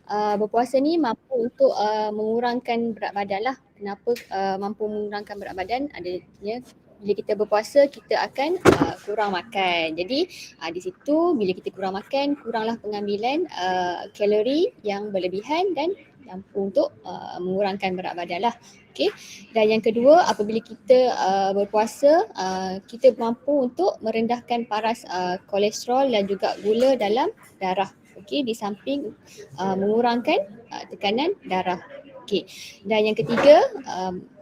berpuasa ni mampu untuk mengurangkan berat badan lah. Kenapa mampu mengurangkan berat badan? Adanya bila kita berpuasa kita akan kurang makan. Jadi di situ bila kita kurang makan, kuranglah pengambilan kalori yang berlebihan dan mampu untuk mengurangkan berat badan lah. Okay. Dan yang kedua, apabila kita berpuasa, kita mampu untuk merendahkan paras kolesterol dan juga gula dalam darah. Okay. Di samping mengurangkan tekanan darah. Okay. Dan yang ketiga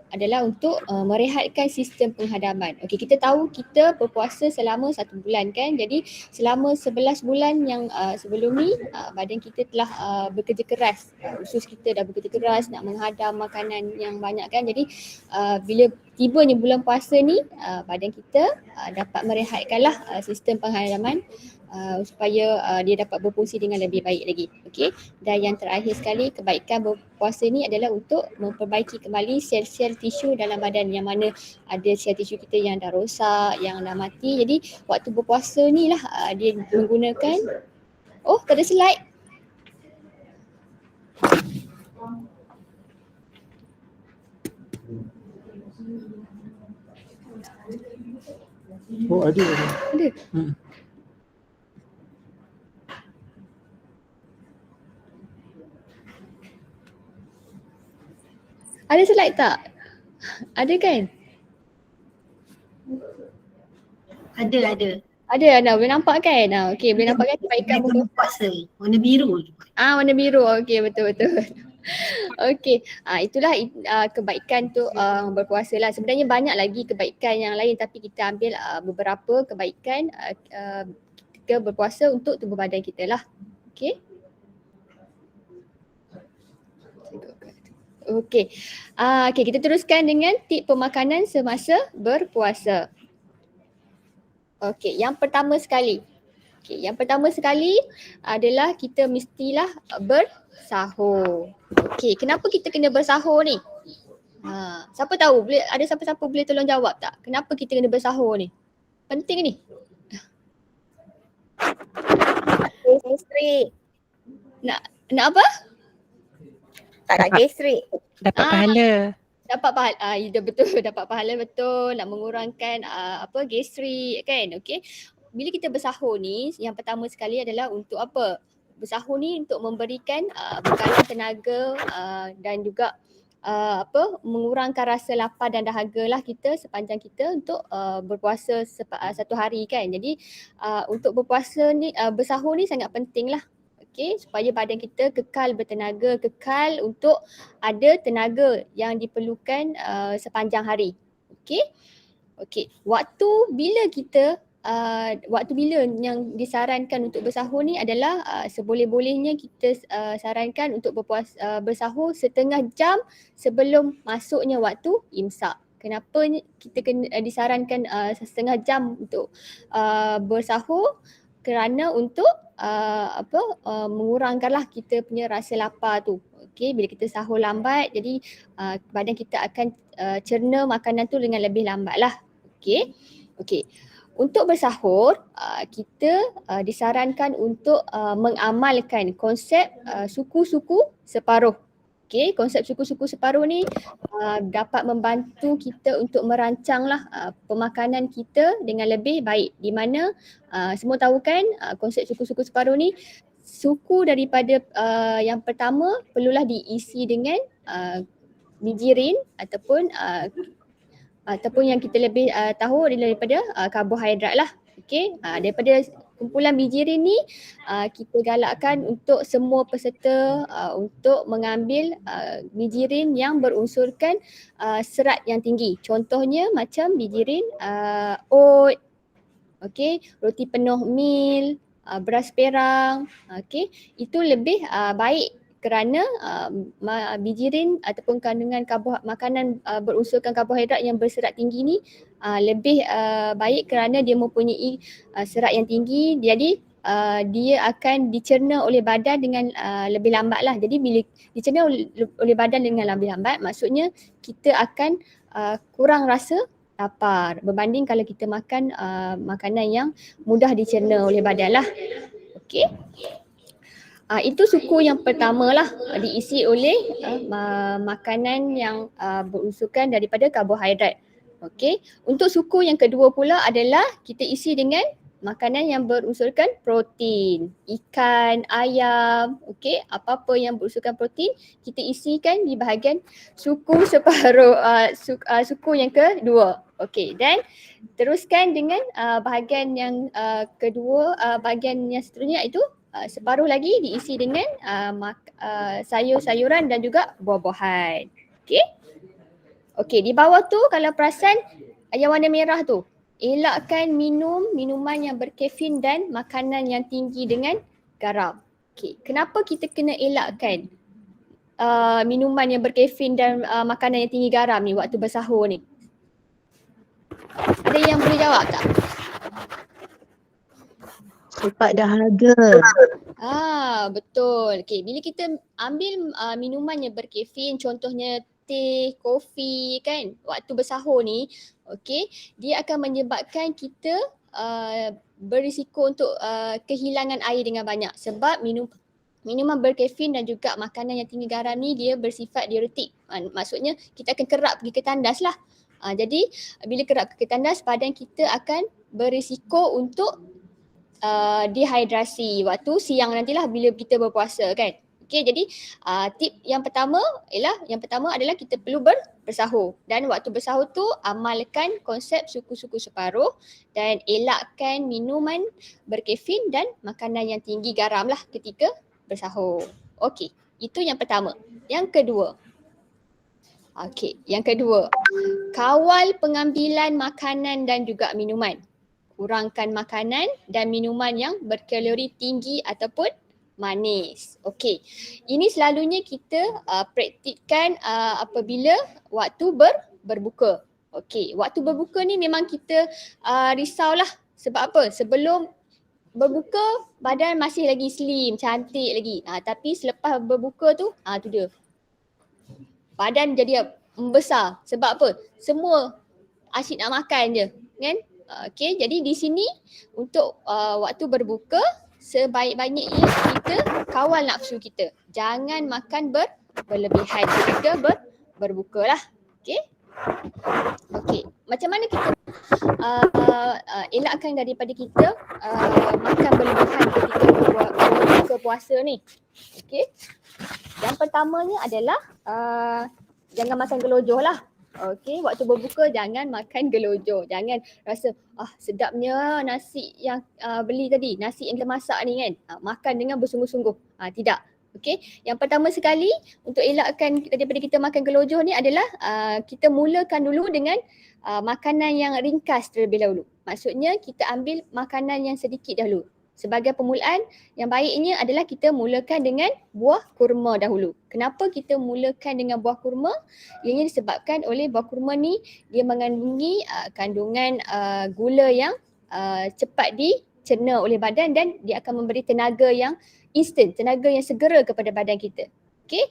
adalah untuk merehatkan sistem penghadaman. Okey, kita tahu kita berpuasa selama 1 bulan kan. Jadi selama 11 bulan yang sebelum ni badan kita telah bekerja keras. Usus kita dah bekerja keras nak menghadam makanan yang banyak kan. Jadi bila tibanya bulan puasa ni badan kita dapat merehatkanlah sistem penghadaman supaya dia dapat berfungsi dengan lebih baik lagi. Okey. Dan yang terakhir sekali, kebaikan berpuasa ni adalah untuk memperbaiki kembali sel-sel tisu dalam badan yang mana ada sel tisu kita yang dah rosak, yang dah mati. Jadi waktu berpuasa ni lah dia menggunakan tak ada slide. Oh ada. Ada. Ada slide tak? Ada kan? Ada. Ada Ana, boleh nampak kan? Okey, boleh nampak kan kebaikan berpuasa. Warna biru. Warna biru. Okey, betul. Okey, itulah kebaikan tu berpuasa lah. Sebenarnya banyak lagi kebaikan yang lain tapi kita ambil beberapa kebaikan ketika berpuasa untuk tubuh badan kita lah. Okey. Okey, kita teruskan dengan tip pemakanan semasa berpuasa. Okey, yang pertama sekali adalah kita mestilah bersahur. Okey, kenapa kita kena bersahur ni? Siapa tahu? Ada siapa-siapa boleh tolong jawab tak? Kenapa kita kena bersahur ni? Penting ni. Gastrik. Nak apa? Tak gastrik. Dapat pahala. Dapat pahala. Betul, dapat pahala betul. Nak mengurangkan gastrik kan. Okey. Bila kita bersahur ni, yang pertama sekali adalah untuk apa? Bersahur ni untuk memberikan bekalan tenaga dan juga mengurangkan rasa lapar dan dahaga lah kita sepanjang kita untuk berpuasa satu hari kan. Jadi untuk berpuasa ni, bersahur ni sangat penting lah. Okay, supaya badan kita kekal bertenaga, kekal untuk ada tenaga yang diperlukan sepanjang hari. Okey. Waktu bila yang disarankan untuk bersahur ni adalah seboleh-bolehnya kita sarankan untuk bersahur setengah jam sebelum masuknya waktu imsak. Kenapa kita disarankan setengah jam untuk bersahur? Kerana untuk mengurangkanlah kita punya rasa lapar tu. Okey, bila kita sahur lambat jadi badan kita akan cerna makanan tu dengan lebih lambat lah. Okey. Untuk bersahur kita disarankan untuk mengamalkan konsep suku-suku separuh. Okey, konsep suku-suku separuh ni dapat membantu kita untuk merancanglah pemakanan kita dengan lebih baik. Di mana semua tahu kan konsep suku-suku separuh ni, suku daripada yang pertama perlulah diisi dengan bijirin ataupun yang kita lebih tahu daripada karbohidrat lah. Okey, daripada kumpulan bijirin ni kita galakkan untuk semua peserta untuk mengambil bijirin yang berunsurkan serat yang tinggi. Contohnya macam bijirin oat, okey, roti penuh mil, beras perang. Okey, itu lebih baik kerana bijirin ataupun kandungan makanan berunsurkan karbohidrat yang berserat tinggi ni lebih baik kerana dia mempunyai serat yang tinggi. Jadi dia akan dicerna oleh badan dengan lebih lambat lah. Jadi bila dicerna oleh badan dengan lebih lambat, maksudnya kita akan kurang rasa lapar berbanding kalau kita makan makanan yang mudah dicerna oleh badan lah. Okey. Itu suku yang pertama lah, diisi oleh makanan yang berunsurkan daripada karbohidrat. Okey, untuk suku yang kedua pula adalah kita isi dengan makanan yang berunsurkan protein, ikan, ayam, okey, apa-apa yang berunsurkan protein kita isikan di bahagian suku separuh suku yang kedua. Okey, dan teruskan dengan bahagian yang kedua, bahagian yang seterusnya itu separuh lagi diisi dengan sayur-sayuran dan juga buah-buahan. Okey. Okey, di bawah tu kalau perasan yang warna merah tu, elakkan minum minuman yang berkafein dan makanan yang tinggi dengan garam. Okey, kenapa kita kena elakkan minuman yang berkafein dan makanan yang tinggi garam ni waktu bersahur ni? Ada yang boleh jawab tak? Sebab dahaga. Betul. Okey, bila kita ambil minuman yang berkafein, contohnya teh, kopi kan, waktu bersahur ni, okey, dia akan menyebabkan kita berisiko untuk kehilangan air dengan banyak sebab minuman berkafein dan juga makanan yang tinggi garam ni dia bersifat diuretik. Maksudnya kita akan kerap pergi ke tandas lah. Jadi bila kerap ke tandas, badan kita akan berisiko untuk dehidrasi waktu siang nantilah bila kita berpuasa kan. Okey, jadi tip yang pertama adalah kita perlu bersahur, dan waktu bersahur tu amalkan konsep suku-suku separuh dan elakkan minuman berkafein dan makanan yang tinggi garam lah ketika bersahur. Okey, itu yang pertama. Yang kedua, kawal pengambilan makanan dan juga minuman. Kurangkan makanan dan minuman yang berkalori tinggi ataupun manis. Okey, ini selalunya kita praktikkan apabila waktu berbuka. Okey, waktu berbuka ni memang kita risaulah. Sebab apa? Sebelum berbuka badan masih lagi slim, cantik lagi. Tapi selepas berbuka tu, tu dia. Badan jadi membesar. Sebab apa? Semua asyik nak makan je, kan? Okey, jadi di sini untuk waktu berbuka sebaik-baiknya kita kawal nafsu kita. Jangan makan berlebihan ketika berbuka lah. Okey. Okey, macam mana kita elakkan daripada kita makan berlebihan ketika berbuka puasa ni? Okey. Yang pertamanya adalah jangan makan gelojoh lah. Okey, waktu berbuka jangan makan gelojoh. Jangan rasa sedapnya nasi yang beli tadi, nasi yang kita masak ni kan. Makan dengan bersungguh-sungguh. Tidak. Okey, yang pertama sekali untuk elakkan daripada kita makan gelojoh ni adalah kita mulakan dulu dengan makanan yang ringkas terlebih dahulu. Maksudnya kita ambil makanan yang sedikit dahulu. Sebagai permulaan yang baiknya adalah kita mulakan dengan buah kurma dahulu. Kenapa kita mulakan dengan buah kurma? Ianya disebabkan oleh buah kurma ni dia mengandungi kandungan gula yang cepat dicerna oleh badan dan dia akan memberi tenaga yang instant, tenaga yang segera kepada badan kita. Okey,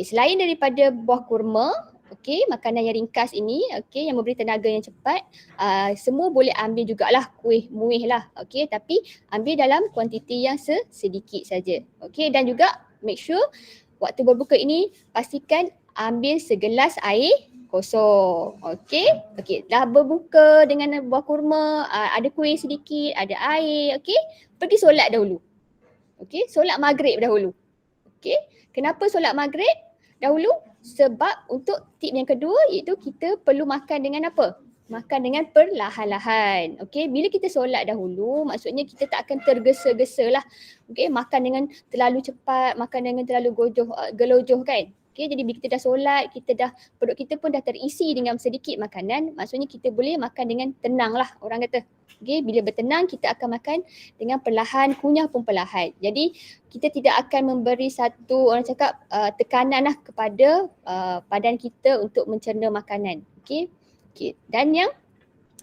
selain daripada buah kurma, okey, makanan yang ringkas ini, okey, yang memberi tenaga yang cepat, semua boleh ambil jugalah kuih muih lah, okey, tapi ambil dalam kuantiti yang sedikit saja. Okey, dan juga make sure waktu berbuka ini pastikan ambil segelas air kosong. Okey, dah berbuka dengan buah kurma, ada kuih sedikit, ada air, okey, pergi solat dahulu. Okey, solat maghrib dahulu. Okey, kenapa solat maghrib dahulu? Sebab untuk tip yang kedua iaitu kita perlu makan dengan apa? Makan dengan perlahan-lahan. Okey, bila kita solat dahulu maksudnya kita tak akan tergesa-gesa lah. Okey, makan dengan terlalu cepat, makan dengan terlalu gelojoh kan. Okey, jadi bila kita dah solat, perut kita pun dah terisi dengan sedikit makanan, maksudnya kita boleh makan dengan tenang lah orang kata. Okey, bila bertenang kita akan makan dengan perlahan, kunyah pun perlahan. Jadi kita tidak akan memberi satu orang cakap tekanan lah kepada badan kita untuk mencerna makanan. Okey. Dan yang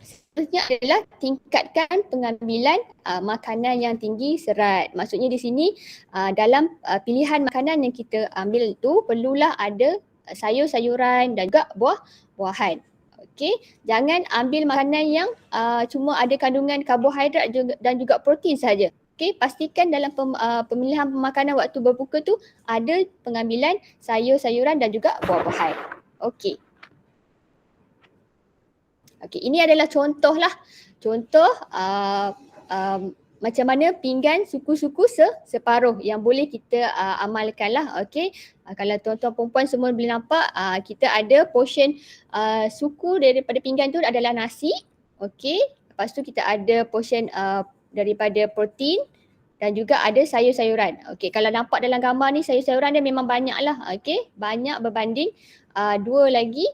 seterusnya adalah tingkatkan pengambilan makanan yang tinggi serat. Maksudnya di sini dalam pilihan makanan yang kita ambil itu perlulah ada sayur-sayuran dan juga buah-buahan. Okey, jangan ambil makanan yang cuma ada kandungan karbohidrat dan juga protein saja. Okey, pastikan dalam pemilihan makanan waktu berbuka tu ada pengambilan sayur-sayuran dan juga buah-buahan. Okey. Okey, ini adalah contoh lah. Contoh macam mana pinggan suku-suku separuh yang boleh kita amalkan lah. Okey. Kalau tuan-tuan perempuan semua boleh nampak, kita ada portion suku daripada pinggan tu adalah nasi. Okey. Lepas tu kita ada portion daripada protein dan juga ada sayur-sayuran. Okey, kalau nampak dalam gambar ni sayur-sayuran dia memang banyak lah. Okey, banyak berbanding dua lagi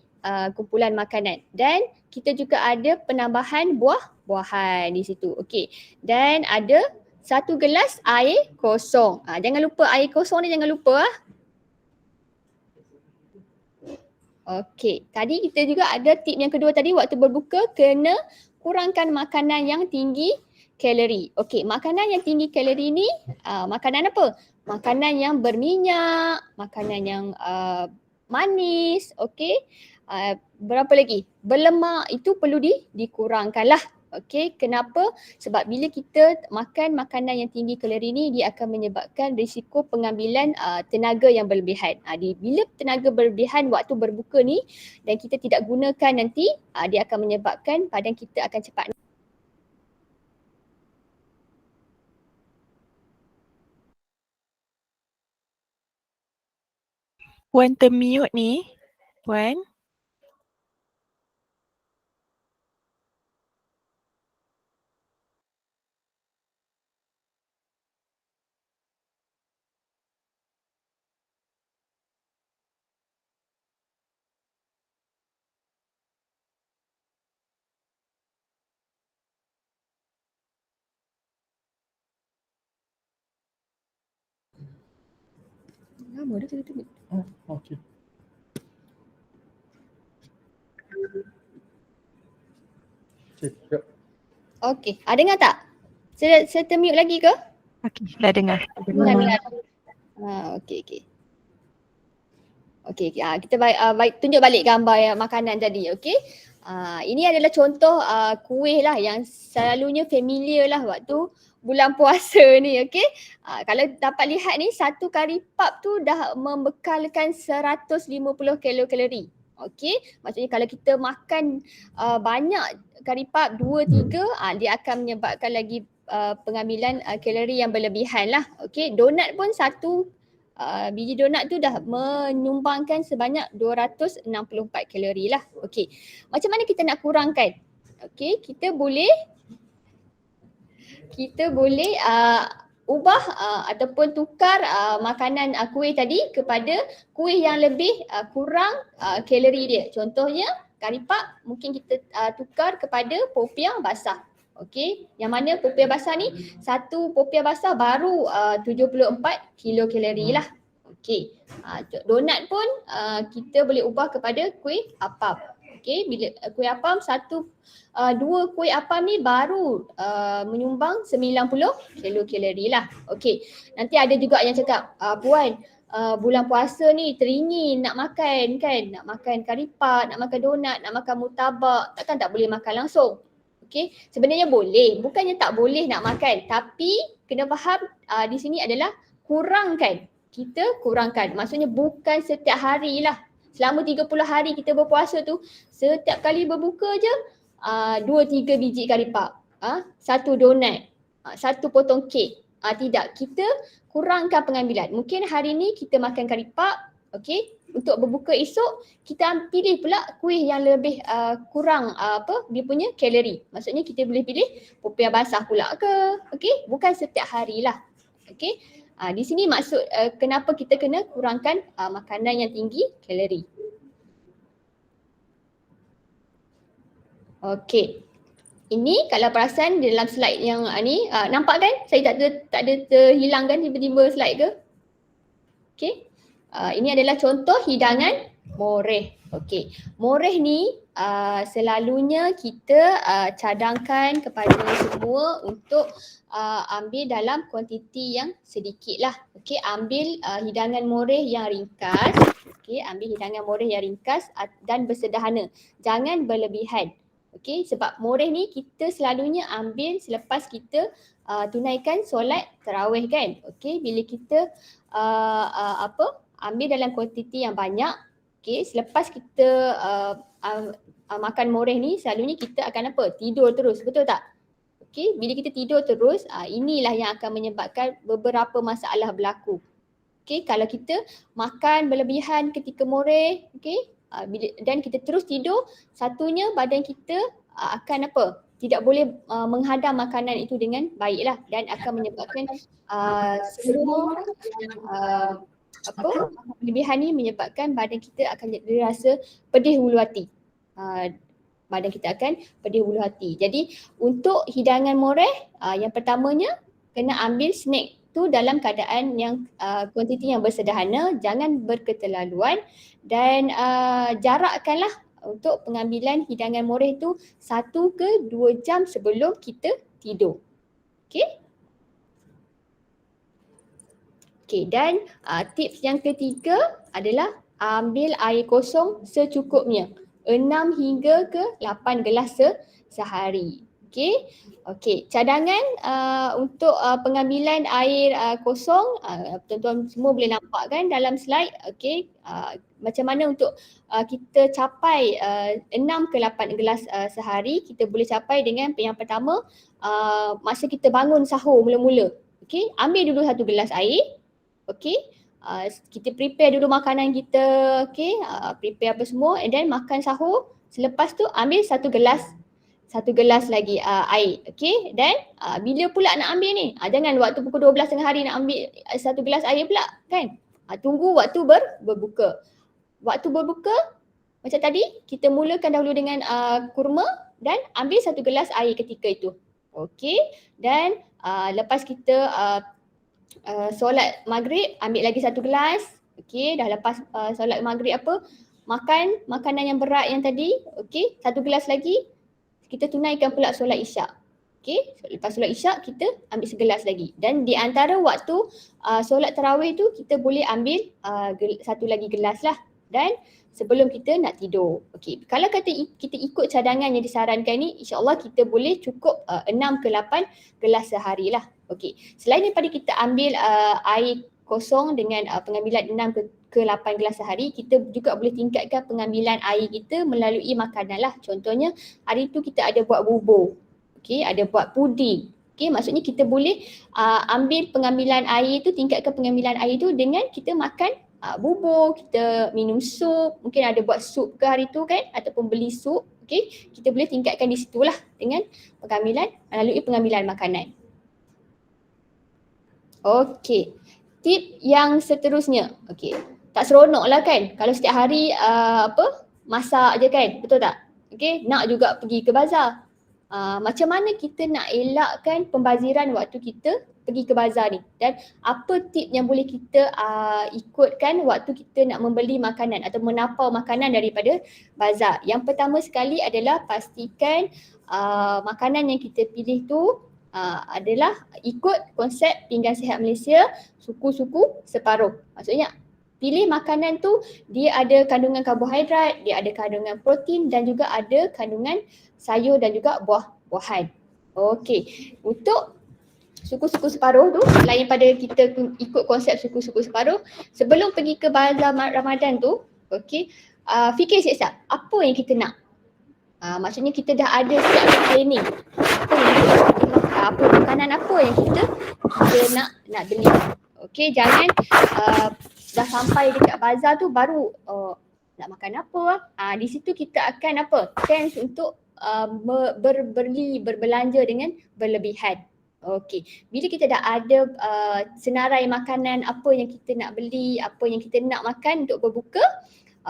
kumpulan makanan. Dan kita juga ada penambahan buah-buahan di situ. Okey. Dan ada 1 gelas air kosong. Jangan lupa air kosong ni, jangan lupa. Okey. Tadi kita juga ada tip yang kedua tadi, waktu berbuka kena kurangkan makanan yang tinggi kalori. Okey, makanan yang tinggi kalori ni makanan apa? Makanan yang berminyak, makanan yang manis, okey. Berapa lagi? Berlemak, itu perlu dikurangkan lah. Okey, kenapa? Sebab bila kita makan makanan yang tinggi kalori ni, dia akan menyebabkan risiko pengambilan tenaga yang berlebihan. Bila tenaga berlebihan waktu berbuka ni dan kita tidak gunakan nanti, dia akan menyebabkan badan kita akan cepat Puan termute ni. Puan. lama dah kita tengok. Okey. Sekejap. Okey, dengar tak? Saya termute lagi ke? Okey, dah dengar. Dengar. Okey. Okey, kita tunjuk balik gambar yang makanan tadi, okey. Ini adalah contoh kuih lah yang selalunya familiar lah waktu bulan puasa ni, okey. Kalau dapat lihat ni, satu kari pap tu dah membekalkan 150 kalori. Okey, maksudnya kalau kita makan banyak kari pap 2-3, dia akan menyebabkan lagi pengambilan kalori yang berlebihan lah. Okey, donat pun satu biji donat tu dah menyumbangkan sebanyak 264 kalori lah. Okey. Macam mana kita nak kurangkan? Okey, kita boleh ubah ataupun tukar makanan kuih tadi kepada kuih yang lebih kurang kalori dia. Contohnya kari pap mungkin kita tukar kepada popiah basah. Okey, yang mana popiah basah ni, satu popiah basah baru 74 kilokalori lah. Okey, donat pun kita boleh ubah kepada kuih apam. Okey, bila kuih apam dua kuih apam ni baru menyumbang 90 kilokalori lah. Okey, nanti ada juga yang cakap, Puan, bulan puasa ni teringin nak makan kan, nak makan kari pap, nak makan donat, nak makan murtabak, takkan tak boleh makan langsung. Okey, sebenarnya boleh, bukannya tak boleh nak makan, tapi kena faham di sini adalah kurangkan. Kita kurangkan, maksudnya bukan setiap hari lah. Selama 30 hari kita berpuasa tu, setiap kali berbuka je 2-3 biji kari pap, satu donat, satu potong kek. Tidak, kita kurangkan pengambilan. Mungkin hari ni kita makan kari pap, okey. Untuk berbuka esok, kita pilih pula kuih yang lebih kurang dia punya kalori. Maksudnya kita boleh pilih popiah basah pula ke. Okey, bukan setiap hari lah. Okey. Di sini maksud kenapa kita kena kurangkan makanan yang tinggi kalori. Okey. Ini kalau perasan di dalam slide yang ni, nampak kan? Saya tak ada terhilang kan tiba-tiba slide ke? Okey. Ini adalah contoh hidangan moreh. Okey. Moreh ni selalunya kita cadangkan kepada semua untuk ambil dalam kuantiti yang sedikit lah. Okey, ambil hidangan moreh yang ringkas. Okey, ambil hidangan moreh yang ringkas dan bersederhana. Jangan berlebihan. Okey, sebab moreh ni kita selalunya ambil selepas kita tunaikan solat tarawih kan. Okey, bila kita ambil dalam kuantiti yang banyak, okey, selepas kita makan moreh ni selalunya kita akan apa? Tidur terus, betul tak? Okey, bila kita tidur terus, inilah yang akan menyebabkan beberapa masalah berlaku. Okey, kalau kita makan berlebihan ketika moreh, okey, dan kita terus tidur, satunya badan kita akan apa? Tidak boleh menghadam makanan itu dengan baiklah dan akan menyebabkan semua berlebihan ni menyebabkan badan kita akan rasa pedih hulu hati. Badan kita akan pedih hulu hati. Jadi untuk hidangan moreh, yang pertamanya kena ambil snack tu dalam keadaan yang kuantiti yang bersederhana, jangan berketerlaluan dan jarakkanlah untuk pengambilan hidangan moreh tu 1 ke 2 jam sebelum kita tidur. Okey? Okey, dan tips yang ketiga adalah ambil air kosong secukupnya. 6 hingga ke 8 gelas sehari. Okey. Okey, cadangan untuk pengambilan air kosong, tuan-tuan semua boleh nampak kan dalam slide. Okey, macam mana untuk kita capai 6 ke 8 gelas sehari. Kita boleh capai dengan yang pertama, masa kita bangun sahur mula-mula. Okey, ambil dulu 1 gelas air. Okey, kita prepare dulu makanan kita, okey, prepare apa semua and then makan sahur. Selepas tu ambil 1 gelas lagi air, okey. Dan bila pula nak ambil ni? Jangan waktu pukul 12 tengah hari nak ambil 1 gelas air pula kan? Tunggu waktu berbuka. Waktu berbuka macam tadi kita mulakan dahulu dengan kurma dan ambil 1 gelas air ketika itu. Okey, dan lepas kita solat maghrib ambil lagi 1 gelas. Okey, dah lepas solat maghrib makan makanan yang berat yang tadi, okey, 1 gelas lagi. Kita tunaikan pula solat isyak. Okey, lepas solat isyak kita ambil segelas lagi. Dan di antara waktu solat tarawih tu kita boleh ambil satu lagi gelas lah. Dan sebelum kita nak tidur. Okey, kalau kata kita ikut cadangan yang disarankan ni, insya-Allah kita boleh cukup 6 ke 8 gelas sehari lah. Okey, selain daripada kita ambil air kosong dengan pengambilan 6 ke 8 gelas sehari, kita juga boleh tingkatkan pengambilan air kita melalui makanan lah. Contohnya hari tu kita ada buat bubur, okey, ada buat puding. Okey, maksudnya kita boleh ambil pengambilan air tu, tingkatkan pengambilan air tu dengan kita makan bubur, kita minum sup, mungkin ada buat sup ke hari tu kan, ataupun beli sup. Okey, kita boleh tingkatkan di situlah dengan melalui pengambilan makanan. Okey, tip yang seterusnya. Okey, tak seronok lah kan kalau setiap hari masak je kan, betul tak? Okey, nak juga pergi ke bazar. Macam mana kita nak elakkan pembaziran waktu kita pergi ke bazar ni, dan apa tip yang boleh kita ikutkan waktu kita nak membeli makanan atau menapau makanan daripada bazar. Yang pertama sekali adalah pastikan makanan yang kita pilih tu adalah ikut konsep Pinggan Sihat Malaysia, suku-suku separuh. Maksudnya pilih makanan tu dia ada kandungan karbohidrat, dia ada kandungan protein dan juga ada kandungan sayur dan juga buah-buahan. Okey, untuk suku-suku separuh tu, selain pada kita ikut konsep suku-suku separuh, sebelum pergi ke bazar Ramadan tu, okey, fikir siap-siap apa yang kita nak. Maksudnya kita dah ada siap planning. Apa makanan apa yang kita nak beli. Okey, jangan dah sampai dekat bazar tu baru nak makan apa. Di situ kita akan chance untuk berbelanja dengan berlebihan. Okey, bila kita dah ada senarai makanan apa yang kita nak beli, apa yang kita nak makan untuk berbuka,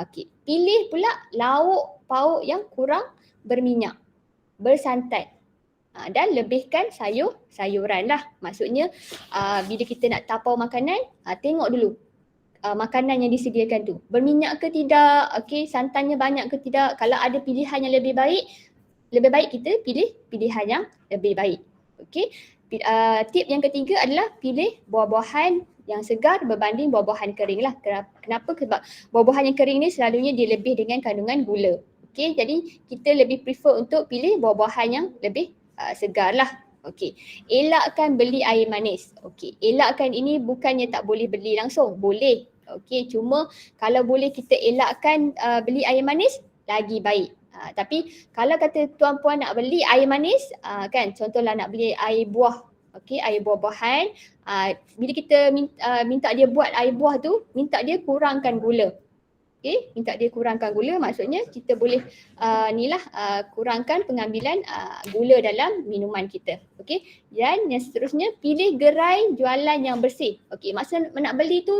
okey, pilih pula lauk pauk yang kurang berminyak, bersantan. Dan lebihkan sayuran lah. Maksudnya bila kita nak tapau makanan, tengok dulu makanan yang disediakan tu berminyak ke tidak, okey, santannya banyak ke tidak. Kalau ada pilihan yang lebih baik kita pilih pilihan yang lebih baik. Okey. Tip yang ketiga adalah pilih buah-buahan yang segar berbanding buah-buahan kering lah. Kenapa? Sebab buah-buahan yang kering ni selalunya dia lebih dengan kandungan gula. Okey, jadi kita lebih prefer untuk pilih buah-buahan yang lebih segar lah. Okey, elakkan beli air manis. Okey, elakkan ini bukannya tak boleh beli langsung, boleh. Okey, cuma kalau boleh kita elakkan beli air manis, lagi baik. Tapi kalau kata tuan puan nak beli air manis, kan contohlah nak beli air buah, okey, air buah-buahan, bila kita minta dia buat air buah tu, minta dia kurangkan gula. Okey, minta dia kurangkan gula, maksudnya kita boleh kurangkan pengambilan gula dalam minuman kita. Okey, dan yang seterusnya pilih gerai jualan yang bersih. Okey, masa nak beli tu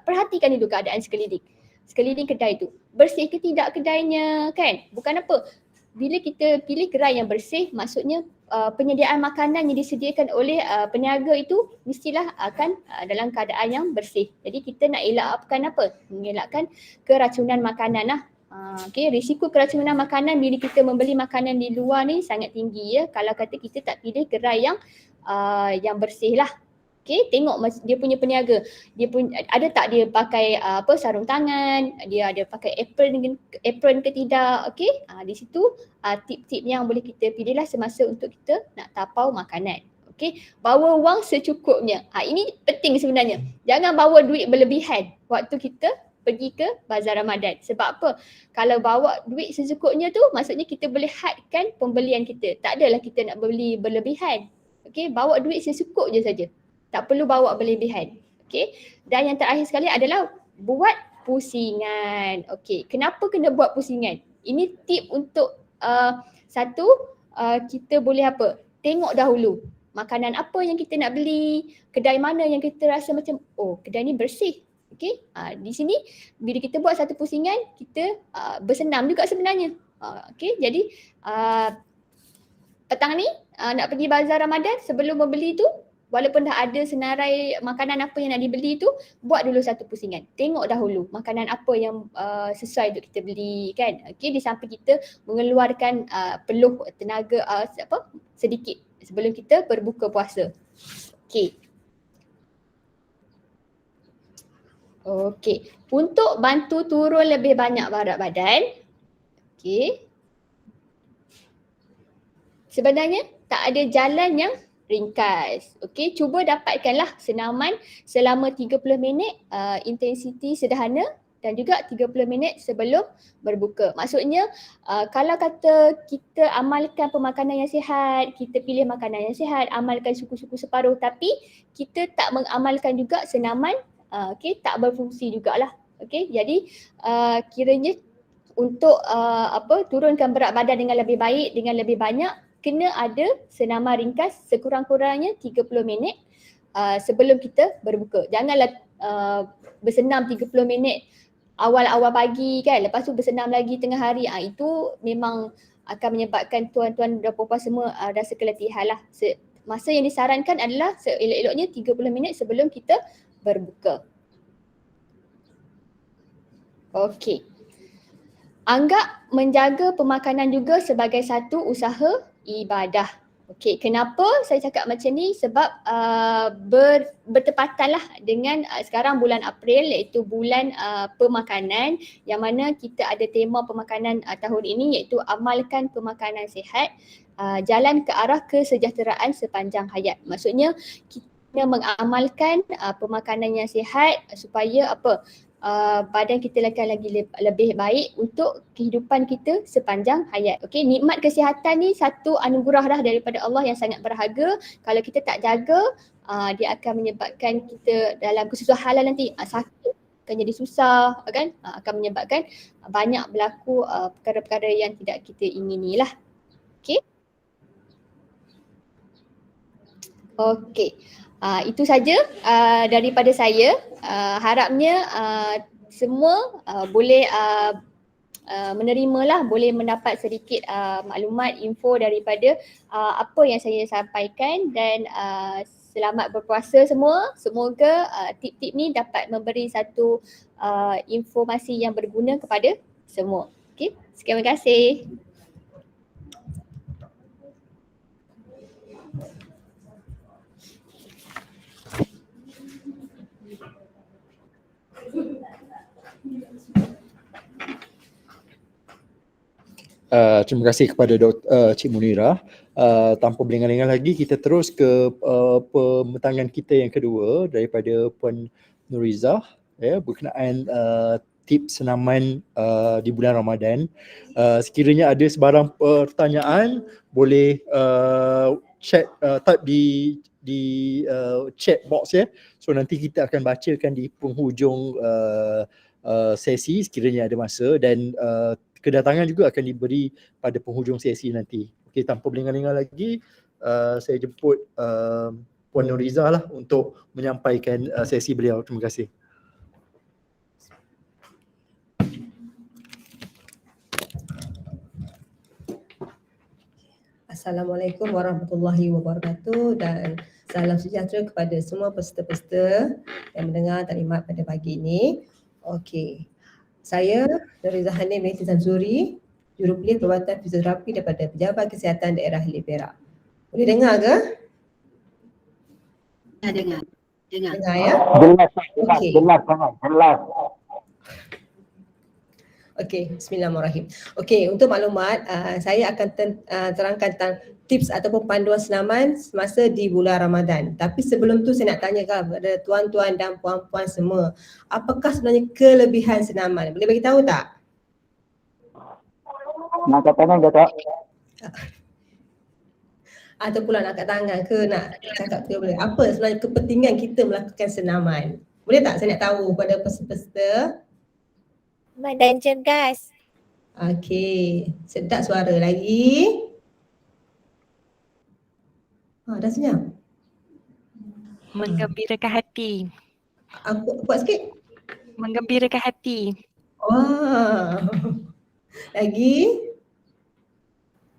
perhatikan dulu keadaan sekeliling kedai tu. Bersih ke tidak kedainya, kan? Bukan apa. Bila kita pilih gerai yang bersih, maksudnya penyediaan makanan yang disediakan oleh peniaga itu mestilah akan dalam keadaan yang bersih. Jadi kita nak elakkan apa? Mengelakkan keracunan makanan lah. Okay, risiko keracunan makanan bila kita membeli makanan di luar ni sangat tinggi ya. Kalau kata kita tak pilih gerai yang bersih lah. Okay, tengok dia punya peniaga. Dia pun ada tak dia pakai sarung tangan, dia ada pakai apron ke tidak. Okay, di situ tip-tip yang boleh kita pilih lah semasa untuk kita nak tapau makanan. Okay, bawa wang secukupnya. Ini penting sebenarnya. Jangan bawa duit berlebihan waktu kita pergi ke bazar Ramadan. Sebab apa? Kalau bawa duit secukupnya tu, maksudnya kita boleh hadkan pembelian kita. Tak adalah kita nak beli berlebihan. Okay, bawa duit secukup je saja. Tak perlu bawa berlebihan. Okay. Dan yang terakhir sekali adalah buat pusingan. Okay. Kenapa kena buat pusingan? Ini tip untuk kita boleh apa? Tengok dahulu makanan apa yang kita nak beli, kedai mana yang kita rasa macam kedai ni bersih. Okay. Di sini bila kita buat satu pusingan, kita bersenam juga sebenarnya. Okay. Jadi petang ni nak pergi bazar Ramadan, sebelum membeli tu, walaupun dah ada senarai makanan apa yang nak dibeli tu, buat dulu satu pusingan. Tengok dahulu makanan apa yang sesuai untuk kita beli, kan. Okey, di samping kita mengeluarkan peluh tenaga sedikit sebelum kita berbuka puasa. Okey. Okey, untuk bantu turun lebih banyak berat badan, okey, sebenarnya tak ada jalan yang ringkas. Okey, cuba dapatkanlah senaman selama 30 minit intensiti sederhana dan juga 30 minit sebelum berbuka. Maksudnya kalau kata kita amalkan pemakanan yang sihat, kita pilih makanan yang sihat, amalkan suku-suku separuh, tapi kita tak mengamalkan juga senaman, tak berfungsi jugalah. Okey, jadi kiranya untuk turunkan berat badan dengan lebih baik, dengan lebih banyak, kena ada senaman ringkas sekurang-kurangnya 30 minit sebelum kita berbuka. Janganlah bersenam 30 minit awal-awal pagi, kan, lepas tu bersenam lagi tengah hari. Itu memang akan menyebabkan tuan-tuan dan puan-puan semua rasa keletihan lah. Masa yang disarankan adalah seelok-eloknya 30 minit sebelum kita berbuka. Okey. Anggap menjaga pemakanan juga sebagai satu usaha ibadah. Okey, kenapa saya cakap macam ni? Sebab bertepatanlah dengan sekarang bulan April, iaitu bulan pemakanan, yang mana kita ada tema pemakanan tahun ini, iaitu amalkan pemakanan sihat, jalan ke arah kesejahteraan sepanjang hayat. Maksudnya kita mengamalkan pemakanan yang sihat supaya badan kita akan lagi lebih baik untuk kehidupan kita sepanjang hayat. Okey, nikmat kesihatan ni satu anugerah dah daripada Allah yang sangat berharga. Kalau kita tak jaga, dia akan menyebabkan kita dalam kesusahan nanti, sakit akan jadi susah, kan, akan menyebabkan banyak berlaku perkara-perkara yang tidak kita ingini lah. Okey. Okey. Itu saja daripada saya. Harapnya semua boleh menerimalah, boleh mendapat sedikit maklumat, info daripada apa yang saya sampaikan, dan selamat berpuasa semua. Semoga tip-tip ni dapat memberi satu informasi yang berguna kepada semua. Okey, terima kasih. Terima kasih kepada Cik Munirah. Tanpa berlengah-lengah lagi, kita terus ke pembentangan kita yang kedua daripada Puan Nurizah, berkenaan tips senaman di bulan Ramadan. Sekiranya ada sebarang pertanyaan, boleh chat, type di chat box ya. So nanti kita akan bacakan di penghujung sesi sekiranya ada masa, dan kedatangan juga akan diberi pada penghujung sesi nanti. Okey, tanpa berlengah-lengah lagi, saya jemput Puan Nurizah lah untuk menyampaikan sesi beliau. Terima kasih. Assalamualaikum warahmatullahi wabarakatuh dan salam sejahtera kepada semua peserta-peserta yang mendengar taklimat pada pagi ini. Okey. Saya Nurizah Hanim binti Samsuri, Jurupelit Perubatan Fizioterapi daripada Pejabat Kesihatan Daerah Hilir Perak. Boleh dengar ke? Dengar. Dengar ya? Jelas. Okey, bismillahirrahmanirrahim. Okey, untuk maklumat, saya akan terangkan tentang tips ataupun panduan senaman semasa di bulan Ramadan. Tapi sebelum tu saya nak tanya kepada tuan-tuan dan puan-puan semua, apakah sebenarnya kelebihan senaman? Boleh bagi tahu tak? Nak angkat tangan ke tak? Atau pula nak angkat tangan ke nak cakap ke boleh. Apa sebenarnya kepentingan kita melakukan senaman? Boleh tak saya nak tahu kepada peserta-peserta? Dan cergas. Okey, sedap suara lagi. Dah senyap. Menggembirakan hati. Aku kuat sikit. Menggembirakan hati. Wah. Lagi.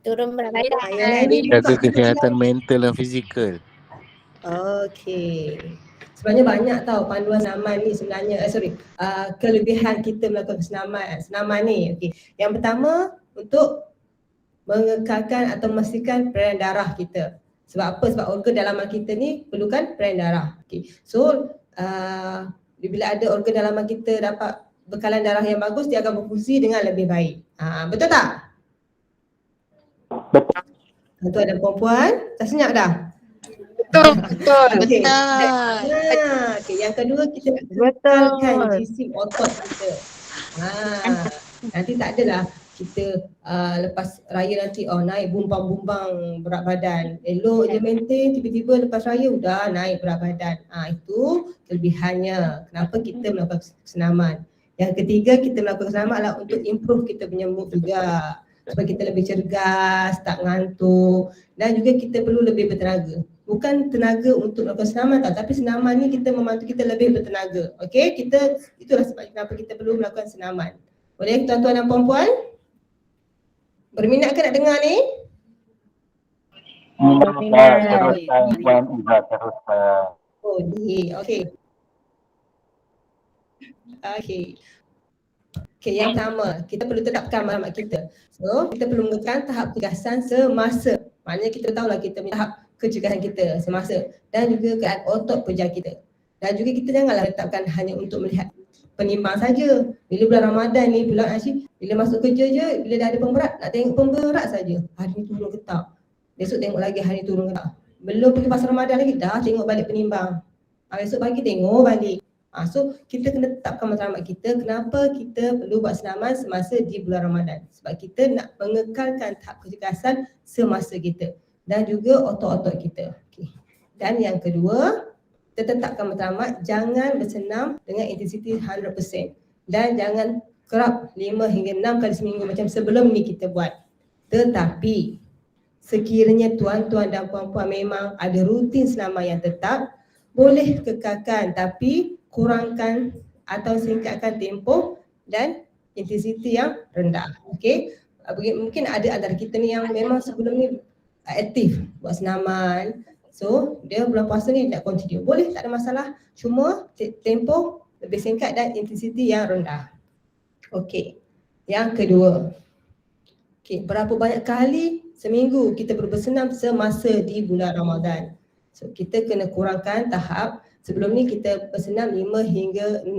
Turun berat Yang badan. lain ni Jaga kesihatan mental dan fizikal. Okey. Sebenarnya banyak tau panduan senaman ni sebenarnya, kelebihan kita melakukan senaman ni. Okey. Yang pertama, untuk mengekalkan atau memastikan peredaran darah kita. Sebab apa? Sebab organ dalaman kita ni perlukan peredaran darah. Okey. So, bila ada organ dalaman kita dapat bekalan darah yang bagus, dia akan berfungsi dengan lebih baik. Betul tak? Betul. Tuan dan puan-puan, dah senyap dah? Betul. Okey. Okey, yang kedua kita nak kekalkan jisim otot kita. Nanti tak adalah kita lepas raya nanti naik bumbang-bumbang berat badan. Elok je maintain, tiba-tiba lepas raya dah naik berat badan. Itu kelebihannya. Kenapa kita melakukan senaman. Yang ketiga, kita melakukan senaman adalah untuk improve kita punya mood juga. Supaya kita lebih cergas, tak ngantuk, dan juga kita perlu lebih bertenaga. Bukan tenaga untuk melakukan senaman tapi senaman ni kita membantu kita lebih bertenaga. Okey, itulah sebab kenapa kita perlu melakukan senaman. Boleh tuan-tuan dan puan-puan? Berminat ke nak dengar ni? Teruskan Puan Izzah, teruskan. Okey. Okey, yang pertama, kita perlu tetapkan maklumat kita. So, kita perlu menggunakan tahap pencegahan semasa. Maknanya kita tahulah kita punya tahap pencegahan kita semasa, dan juga keadaan otot peja kita. Dan juga kita janganlah letakkan hanya untuk melihat penimbang saja. Bila bulan Ramadan ni, bulan Asyik, bila masuk kerja je, bila dah ada pemberat, nak tengok pemberat saja. Hari ni turun ke tak? Besok tengok lagi hari ni turun ke tak? Belum pergi pasal Ramadan lagi, dah tengok balik penimbang. Besok pagi tengok balik. So kita kena tetapkan matlamat kita kenapa kita perlu buat senaman semasa di bulan Ramadan. Sebab kita nak mengekalkan tahap kecergasan semasa kita dan juga otot-otot kita. Okay. Dan yang kedua, kita tetapkan matlamat jangan bersenam dengan intensiti 100% dan jangan kerap 5 hingga 6 kali seminggu macam sebelum ni kita buat. Tetapi sekiranya tuan-tuan dan puan-puan memang ada rutin senaman yang tetap, boleh kekalkan tapi kurangkan atau singkatkan tempoh dan intensiti yang rendah. Okey. Mungkin ada antara kita ni yang memang sebelum ni aktif buat senaman. So, dia bulan puasa ni nak continue. Boleh, tak ada masalah. Cuma tempoh lebih singkat dan intensiti yang rendah. Okey. Yang kedua. Okey, berapa banyak kali seminggu kita perlu bersenam semasa di bulan Ramadan. So, kita kena kurangkan tahap. Sebelum ni kita bersenam 5 hingga 6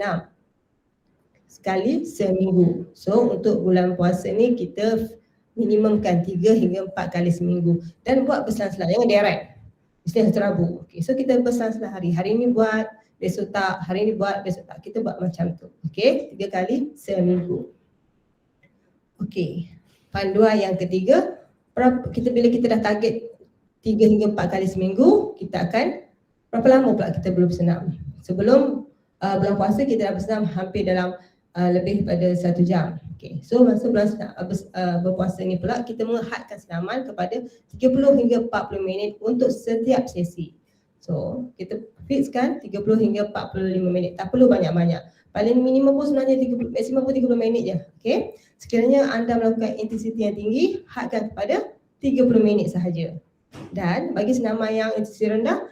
sekali seminggu. So untuk bulan puasa ni kita minimumkan 3 hingga 4 kali seminggu dan buat berselang-selang, jangan direct. Istilahnya terabu. Okay, so kita berselang-selang hari ni buat, besok tak, hari ni buat, besok tak. Kita buat macam tu. Okay, 3 kali seminggu. Okay, panduan yang ketiga, bila kita dah target 3 hingga 4 kali seminggu, kita akan berapa lama pula kita belum bersenam? Sebelum bulan puasa kita dah bersenam hampir dalam lebih pada 1 jam. Okay, so masa bulan berpuasa ni pula kita menghadkan senaman kepada 30 hingga 40 minit untuk setiap sesi. So kita fixkan 30 hingga 45 minit, tak perlu banyak-banyak. Paling minimum pun sebenarnya 30, maksimum pun 30 minit je. Okay, sekiranya anda melakukan intensiti yang tinggi, hadkan kepada 30 minit sahaja. Dan bagi senaman yang intensiti rendah,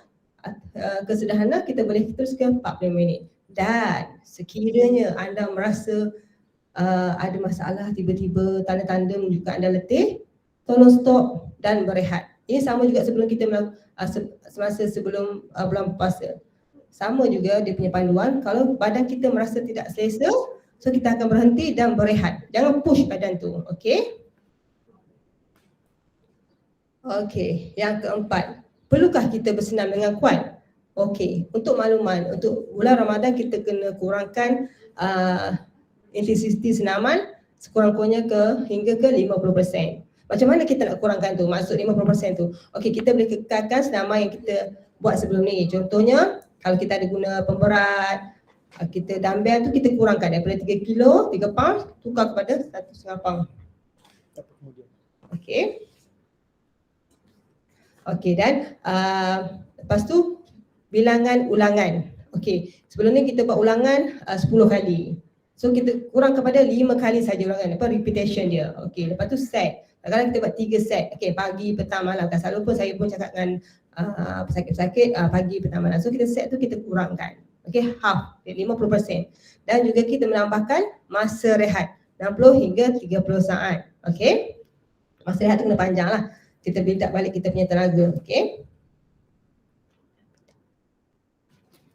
kesederhana kita boleh teruskan 40 minit. Dan sekiranya anda merasa ada masalah, tiba-tiba tanda-tanda menunjukkan anda letih, tolong stop dan berehat. Ini sama juga sebelum kita semasa sebelum bulan puasa. Sama juga dia punya panduan, kalau badan kita merasa tidak selesa, so kita akan berhenti dan berehat. Jangan push badan tu, okey? Okey, yang keempat, perlukah kita bersenam dengan kuat? Okey, untuk makluman, untuk bulan Ramadan kita kena kurangkan intensiti senaman sekurang-kurangnya hingga ke 50%. Macam mana kita nak kurangkan tu? Maksud 50% tu. Okey, kita boleh kekalkan senaman yang kita buat sebelum ni. Contohnya, kalau kita ada guna pemberat, kita dumbbell tu kita kurangkan daripada 3 kilo, 3 pound, tukar kepada 1,5 pound. Okey. Okey, dan lepas tu bilangan ulangan. Okey, sebelum ni kita buat ulangan 10 kali. So kita kurang kepada 5 kali saja ulangan, repetition dia. Okey, lepas tu set. Kadang-kadang kita buat 3 set. Okey, pagi, petang, malam. Kan selalu pun saya pun cakap dengan pesakit-pesakit pagi, petang, malam. So kita set tu kita kurangkan. Okey, half, 50%. Dan juga kita menambahkan masa rehat 60 hingga 30 saat. Okey. Masa rehat tu kena panjang lah. Kita build up balik kita punya tenaga. Okey.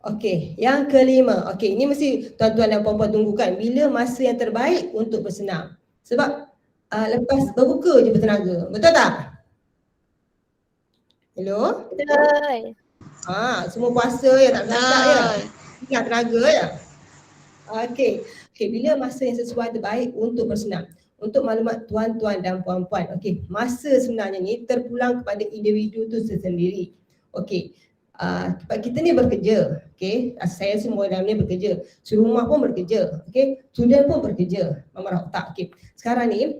Okey, yang kelima. Okey, ini mesti tuan-tuan dan puan-puan tunggukan. Bila masa yang terbaik untuk bersenam? Sebab lepas berbuka je bertenaga. Betul tak? Hello? Betul. Semua puasa ya, tak bersenam ya. Ingat tenaga ya. Okey. Okey, bila masa yang sesuai terbaik untuk bersenam? Untuk maklumat tuan-tuan dan puan-puan. Okey, masa sebenarnya ni terpulang kepada individu tu sendiri. Okey. Kita ni bekerja, okey. Saya semua dalam ni bekerja. Serumah pun bekerja, okey. Student pun bekerja, memerah otak, okey. Sekarang ni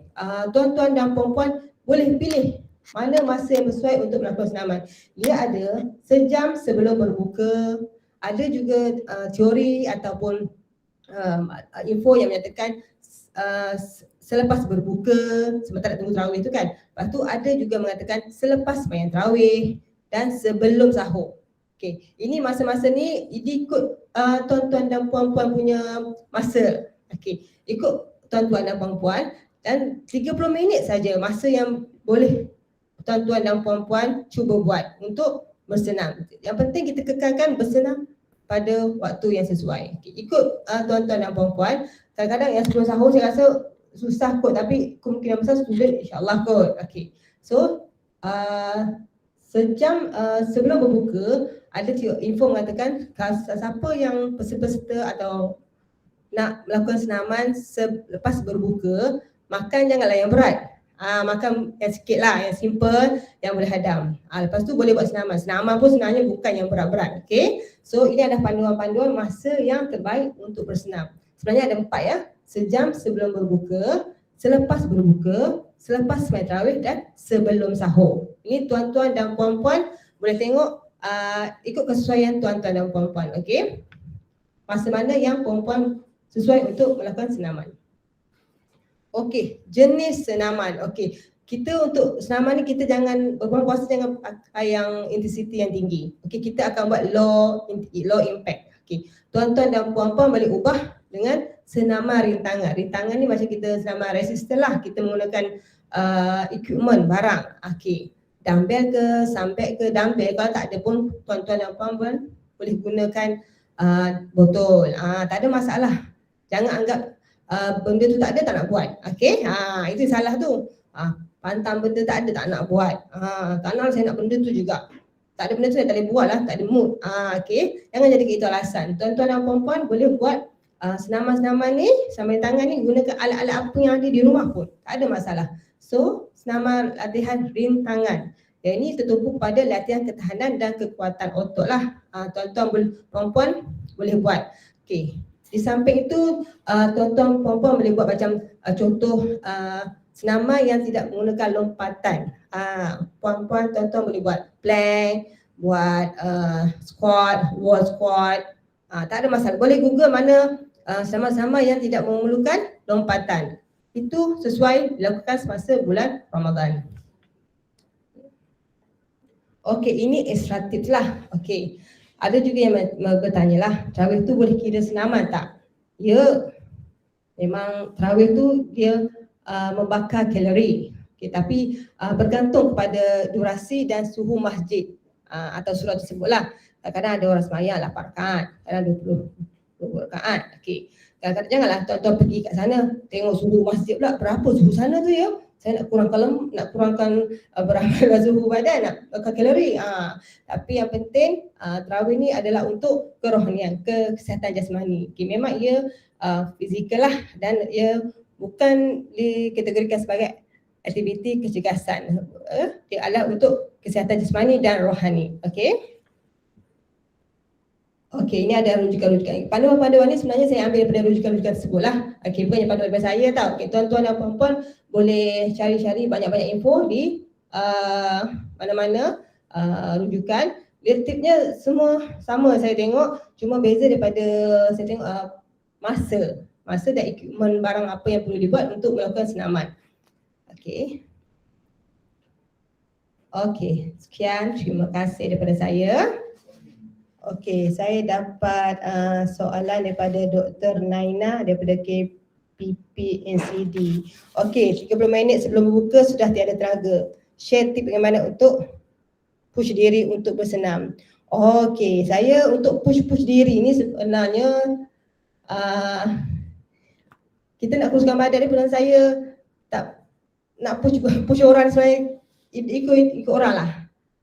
tuan-tuan dan puan-puan boleh pilih mana masa yang sesuai untuk melakukan senaman. Dia ada sejam sebelum berbuka, ada juga teori ataupun info yang menyatakan selepas berbuka, sementara tunggu tarawih tu kan. Lepas tu ada juga mengatakan selepas sembahyang tarawih dan sebelum sahur. Okey, ini masa-masa ni ikut tuan-tuan dan puan-puan punya masa. Okey, ikut tuan-tuan dan puan-puan dan 30 minit saja masa yang boleh tuan-tuan dan puan-puan cuba buat untuk bersenam. Yang penting kita kekalkan bersenam pada waktu yang sesuai. Okey, ikut tuan-tuan dan puan-puan. Kadang-kadang yang sebelum sahur saya rasa susah kot, tapi kemungkinan besar student insya-Allah kot. Okey. So sejam sebelum berbuka ada info mengatakan siapa yang peserta atau nak melakukan senaman selepas berbuka, makan janganlah yang berat. Makan yang sikit lah, yang simple, yang boleh hadam. Lepas tu boleh buat senaman. Senaman pun sebenarnya bukan yang berat-berat. Okay. So ini ada panduan-panduan masa yang terbaik untuk bersenam. Sebenarnya ada 4 ya. Sejam sebelum berbuka, selepas berbuka, selepas sembahyang tarawih dan sebelum sahur. Ini tuan-tuan dan puan-puan boleh tengok ikut kesesuaian tuan-tuan dan puan-puan. Okey. Masa mana yang puan-puan sesuai untuk melakukan senaman. Okey, jenis senaman. Okey, kita untuk senaman ni kita jangan berbulan puasa jangan pakai yang intensity yang tinggi. Okey, kita akan buat low impact. Okey, tuan-tuan dan puan-puan boleh ubah dengan senaman rintangan. Rintangan ni macam kita senaman resistor lah. Kita menggunakan equipment barang. Okey, dumbbell ke, sandbag ke, dumbbell. Kalau tak ada pun tuan-tuan dan puan-puan boleh gunakan botol. Tak ada masalah. Jangan anggap benda tu tak ada tak nak buat. Okey, itu salah tu. pantang benda tak ada, tak nak buat. Tak nak saya nak benda tu juga. Tak ada benda tu saya tak boleh buat lah, tak ada mood. Okay, jangan jadi itu alasan. Tuan-tuan dan puan-puan boleh buat senaman-senaman ni, sambil tangan ni gunakan alat-alat apa yang ada di rumah pun. Tak ada masalah. So, senaman latihan rintangan. Yang ini tertumpu pada latihan ketahanan dan kekuatan otot lah. Tuan-tuan puan-puan boleh buat. Okay. Di samping itu, tuan-tuan puan-puan boleh buat macam contoh senaman yang tidak menggunakan lompatan. Puan-puan, tuan-tuan boleh buat plank, buat squat, wall squat. Tak ada masalah. Boleh Google mana senaman-senaman yang tidak memerlukan lompatan. Itu sesuai dilakukan semasa bulan Ramadan. Okey, ini extra tips lah. Okey. Ada juga yang bertanya lah, tarawih tu boleh kira senaman tak? Ya, memang tarawih tu dia membakar kalori. Okay, tapi bergantung kepada durasi dan suhu masjid atau surau tersebut lah. Kadang-kadang ada orang sembahyang 8 rakaat, kadang 20 rakaat. Okay. Kadang-kadang janganlah tuan-tuan pergi kat sana tengok suhu masjid pula, berapa suhu sana tu ya? Saya nak kurangkan beramal suhu badan, nak bakar kalori. Tapi yang penting tarawih ni adalah untuk kerohanian, kesihatan jasmani. Okay, memang ia fizikal lah dan ia bukan dikategorikan sebagai aktiviti kecergasan. Dia adalah untuk kesihatan jasmani dan rohani. Okey. Okey, ini ada rujukan-rujukan. Panduan-panduan ni sebenarnya saya ambil daripada rujukan-rujukan tersebut lah. Okey, bukan yang panduan daripada saya tau. Okey, tuan-tuan dan puan-puan boleh cari-cari banyak-banyak info di mana-mana rujukan. Dia tipnya semua sama saya tengok, cuma beza daripada saya tengok masa dan equipment barang apa yang perlu dibuat untuk melakukan senaman. Okey. Okey, sekian, terima kasih daripada saya. Okey, saya dapat soalan daripada Dr. Naina daripada KPP NCD. Okey, 30 minit sebelum berbuka sudah tiada tenaga. Share tip bagaimana untuk push diri untuk bersenam. Okey, saya untuk push diri ni sebenarnya kita nak kuruskan badan ni pun saya tak nak push orang sebenarnya, ikut orang lah.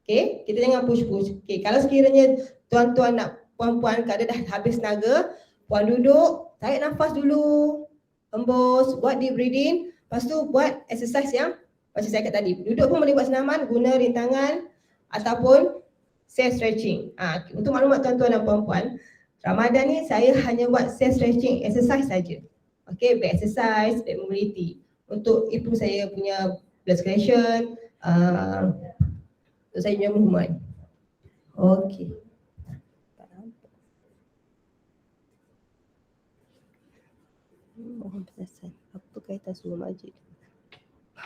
Okay, kita jangan push. Okay, kalau sekiranya tuan-tuan nak, puan-puan kadang dah habis tenaga, puan duduk, tarik nafas dulu, hembus, buat deep breathing, lepas tu buat exercise yang macam saya kata tadi. Duduk pun boleh buat senaman, guna rintangan ataupun self stretching. Untuk maklumat tuan-tuan dan puan-puan, Ramadan ni saya hanya buat self stretching exercise saja. Okay, back exercise, back mobility. Untuk improve saya punya blood circulation, untuk saya punya movement. Okay. Apa kaitan suhu masjid?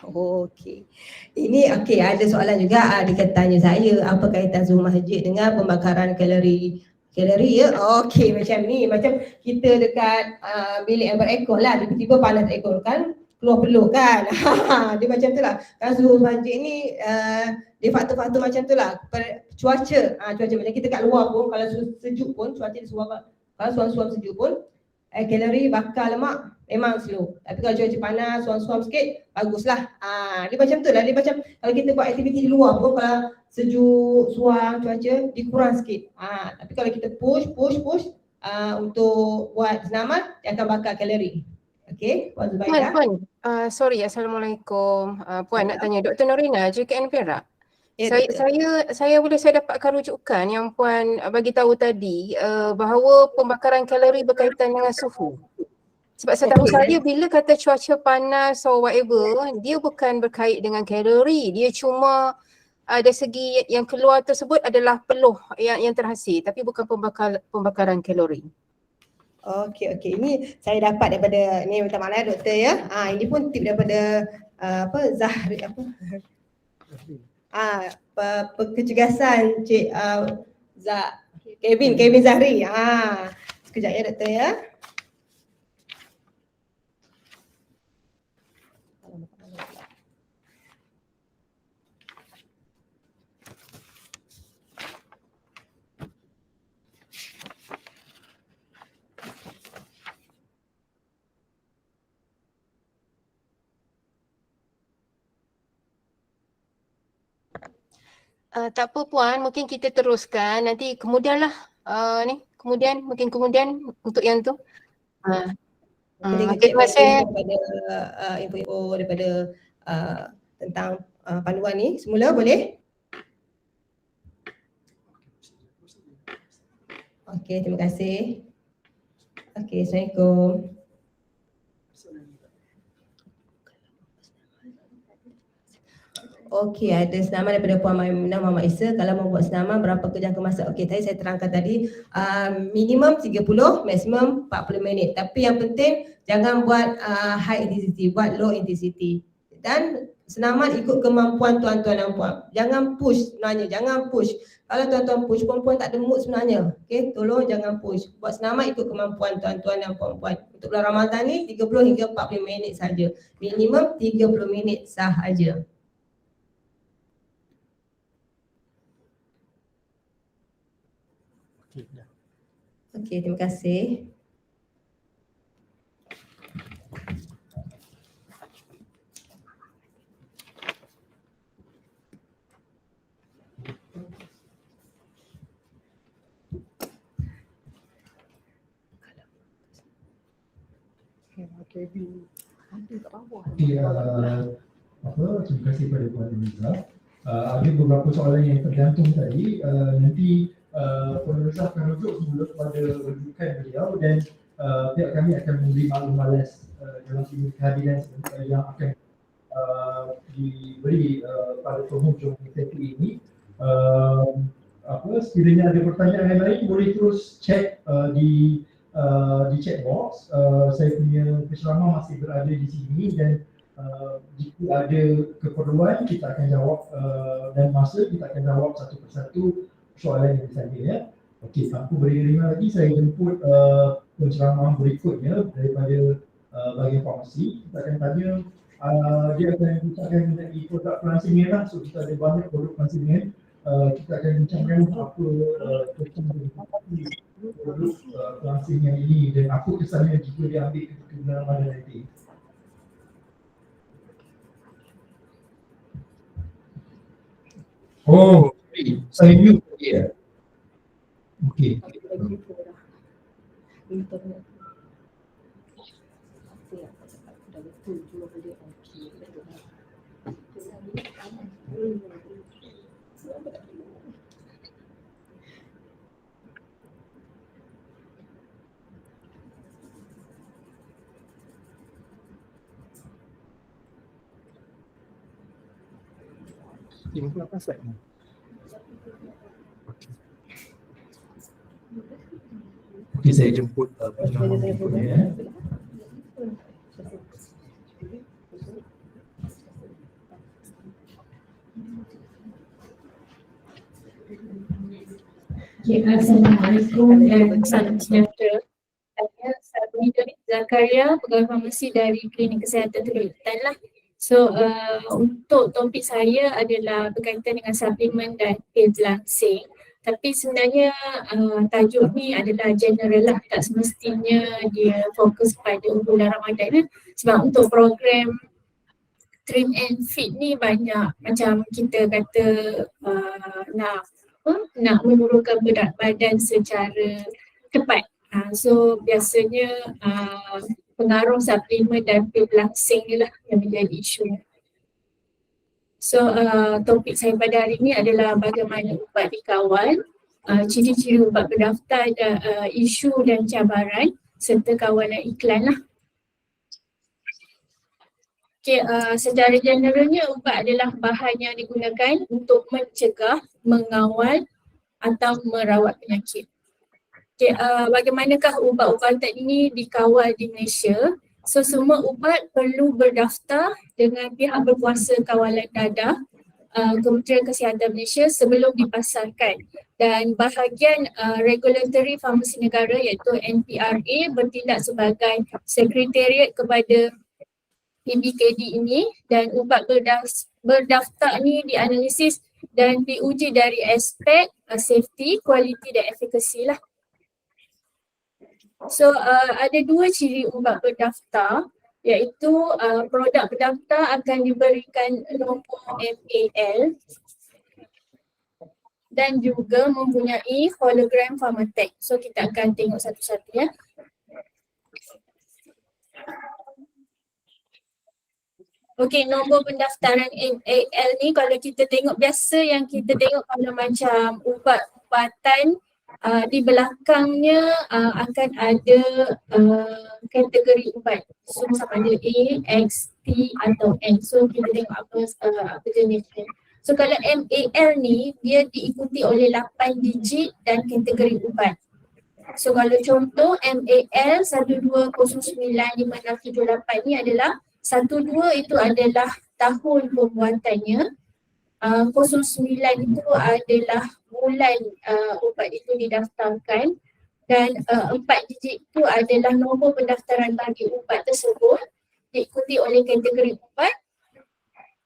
Okey. Ini okey, ada soalan juga dia tanya saya, apa kaitan suhu masjid dengan pembakaran kalori? Kalori ya. Okey, macam ni, macam kita dekat bilik yang beraircon lah, tiba-tiba panas aircon kan, keluar peluh kan. Dia macam tu lah. Kan suhu masjid ni dia faktor-faktor macam tu lah. Cuaca, cuaca macam kita kat luar pun, kalau sejuk pun, cuaca di luar, kalau suam-suam sejuk pun, kalori bakar lemak memang slow. Tapi kalau cuaca panas, suam-suam sikit, baguslah. Dia macam tu lah. Dia macam kalau kita buat aktiviti di luar pun, kalau sejuk, suam, cuaca, dikurang sikit. Tapi kalau kita push untuk buat senaman, dia akan bakar kalori. Okey, Puan Zubaidah. Puan, sorry, Assalamualaikum. Puan nak tanya, Dr. Norina, JKN Perak. Ya, Saya dapatkan rujukan yang Puan bagi tahu tadi bahawa pembakaran kalori berkaitan dengan suhu. Sebab setahu saya bila kata cuaca panas or whatever, dia bukan berkait dengan kalori. Dia cuma dari segi yang keluar tersebut adalah peluh yang terhasil, tapi bukan pembakaran kalori. Okey. Ini saya dapat daripada, ni minta maaf doktor ya. Ini pun tip daripada Zahri kecergasan Cik Kevin Zahri. Sekejap ya doktor ya. Tak apa Puan, mungkin kita teruskan nanti kemudian lah mungkin kemudian untuk yang tu. Terima kasih kepada info-info daripada tentang panduan ni. Semula boleh? Okey, terima kasih. Okey, Assalamualaikum. Okey, ada senaman daripada Puan Maimunah Muhammad Isa. Kalau mau buat senaman berapa kejangka masa? Okey, tadi saya terangkan tadi minimum 30, maksimum 40 minit. Tapi yang penting jangan buat high intensity, buat low intensity. Dan senaman ikut kemampuan tuan-tuan dan puan. Jangan push sebenarnya, jangan push. Kalau tuan-tuan push, puan-puan tak ada mood sebenarnya. Okey, tolong jangan push. Buat senaman ikut kemampuan tuan-tuan dan puan-puan. Untuk bulan Ramadan ni 30 hingga 40 minit saja. Minimum 30 minit sahaja. Okey, terima kasih. Terima kasih kepada Puan Nuriza. Ada beberapa soalan yang tergantung tadi. Nanti Puan Nuriza akan rujuk semula kepada rujukan beliau dan pihak kami akan memberi maklum balas dalam kehadiran yang akan diberi pada penghujung sesi ini. Sekiranya ada pertanyaan yang lain boleh terus cek di chat box. Saya punya penceramah masih berada di sini dan jika ada keperluan kita akan jawab dan masa kita akan jawab satu persatu soalan yang saya ya. Okey, tanpa beri-beri lagi saya jemput penceramah berikutnya daripada bahagian farmasi. Kita akan tanya dia akan mengenai produk pelansingan lah. So kita ada banyak produk pelansingan. Kita akan bincangkan apa produk pelansingan ini dan apa kesannya jika diambil ketika bulan Ramadan nanti. Oh, saya mute dia. Okey. Apa slide ni? Okey, saya jemput penceramah berikutnya. Assalamualaikum dan salam sejahtera. Saya Sabri Zakaria, pegawai farmasi dari Klinik Kesihatan Teluk Intan lah. So untuk topik saya adalah berkaitan dengan suplemen dan pil langsing. Tapi sebenarnya tajuk ni adalah general lah, tak semestinya dia fokus pada bulan Ramadan lah. Sebab untuk program Trim and Fit ni banyak macam kita kata nak menurunkan berat badan secara cepat. So biasanya pengaruh suplemen dan pil langsing ni lah yang menjadi isu. So topik saya pada hari ini adalah bagaimana ubat dikawal, ciri-ciri ubat berdaftar, isu dan cabaran serta kawalan iklan lah. Okay, secara generalnya ubat adalah bahan yang digunakan untuk mencegah, mengawal atau merawat penyakit. Okay, bagaimanakah ubat-ubatan ini dikawal di Malaysia? So semua ubat perlu berdaftar dengan pihak berkuasa kawalan dadah Kementerian Kesihatan Malaysia sebelum dipasarkan. Dan bahagian Regulatory Farmasi Negara iaitu NPRA bertindak sebagai sekretariat kepada PBKD ini dan ubat berdaftar ni dianalisis dan diuji dari aspek safety, kualiti dan efekasi lah. So ada dua ciri ubat berdaftar iaitu produk berdaftar akan diberikan nombor MAL dan juga mempunyai hologram Pharmatech. So kita akan tengok satu-satu ya. Okey, nombor pendaftaran MAL ni kalau kita tengok biasa yang kita tengok kalau macam ubat-ubatan di belakangnya akan ada kategori ubat. So sama ada A, X, T atau N. So kita tengok apa jenis N. So kalau MAL ni dia diikuti oleh 8 digit dan kategori ubat. So kalau contoh MAL 12095678 ni adalah 12 itu adalah tahun pembuatannya, 09 itu adalah bulan ubat itu didaftarkan, dan 4 digit itu adalah nombor pendaftaran bagi ubat tersebut diikuti oleh kategori ubat.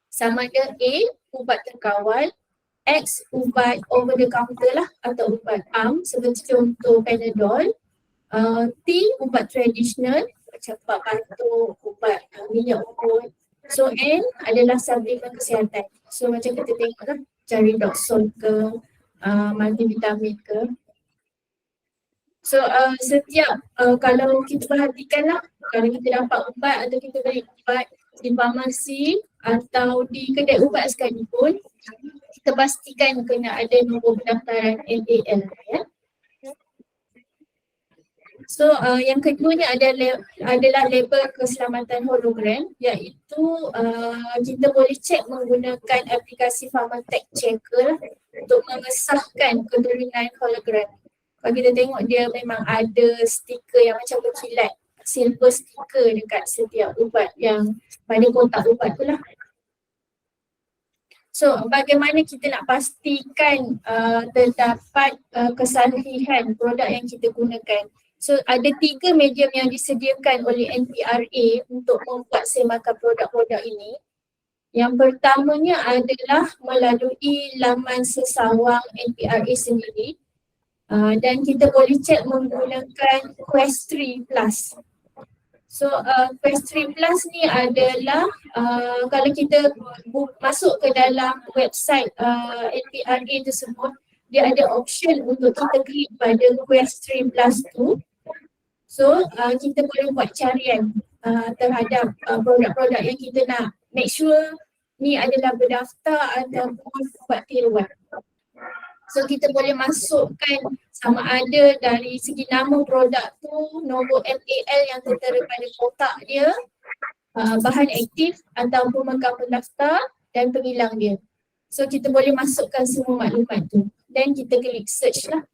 Sama ada A, ubat terkawal, X, ubat over the counter lah atau ubat am seperti contoh Panadol, T, ubat tradisional macam ubat batuk, ubat minyak ubat. So N adalah suplemen kesihatan. So macam kita tengok lah, cari Doxol ke, multivitamin ke. So setiap kalau kita perhatikan lah, kalau kita dapat ubat atau kita beli ubat di farmasi atau di kedai ubat sekalipun, kita pastikan kena ada nombor pendaftaran MAL ya. So yang keduanya adalah label keselamatan hologram, iaitu kita boleh cek menggunakan aplikasi Pharmatech Checker untuk mengesahkan keturunan hologram. Kalau kita tengok dia memang ada stiker yang macam berkilat, silver stiker dekat setiap ubat yang pada kotak ubat tu lah. So bagaimana kita nak pastikan terdapat kesalahan produk yang kita gunakan. So ada 3 medium yang disediakan oleh NPRA untuk membuat semakan produk-produk ini. Yang pertamanya adalah melalui laman sesawang NPRA sendiri, dan kita boleh cek menggunakan Quest3 Plus. So Quest3 Plus ni adalah kalau kita masuk ke dalam website NPRA tersebut, dia ada option untuk kita klik pada Quest3 Plus tu. So kita boleh buat carian terhadap produk-produk yang kita nak make sure ni adalah berdaftar ataupun buat tiruan. So kita boleh masukkan sama ada dari segi nama produk tu, nombor MAL yang tertera pada kotak dia, bahan aktif ataupun mengkap pendaftar dan penghilang dia. So kita boleh masukkan semua maklumat tu dan kita klik search lah.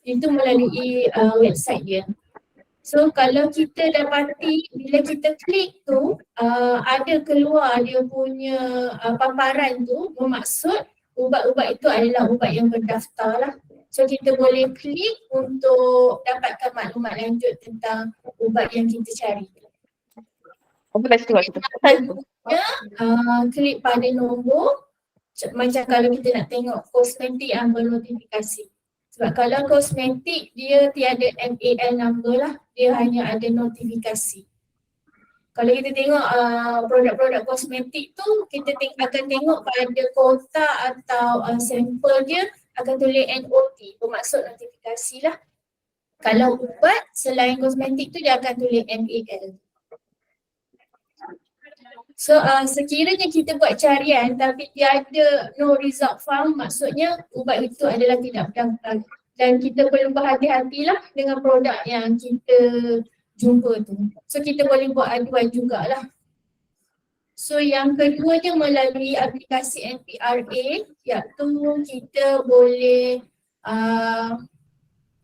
Itu melalui website dia. So kalau kita dapati bila kita klik tu ada keluar dia punya paparan tu, bermaksud ubat-ubat itu adalah ubat yang berdaftar lah. So kita boleh klik untuk dapatkan maklumat lanjut tentang ubat yang kita cari. Klik pada nombor, macam kalau kita nak tengok kosmetik yang bernotifikasi. Sebab kalau kosmetik dia tiada MAL number lah, dia hanya ada notifikasi. Kalau kita tengok produk-produk kosmetik tu, kita akan tengok pada kotak atau sampel dia akan tulis NOT, bermaksud notifikasi lah. Kalau ubat selain kosmetik tu dia akan tulis MAL. So sekiranya kita buat carian tapi tiada no result found, maksudnya ubat itu adalah tidak berdaftar. Dan kita perlu berhati-hatilah dengan produk yang kita jumpa tu. So kita boleh buat aduan jugalah. So yang keduanya melalui aplikasi NPRA, iaitu kita boleh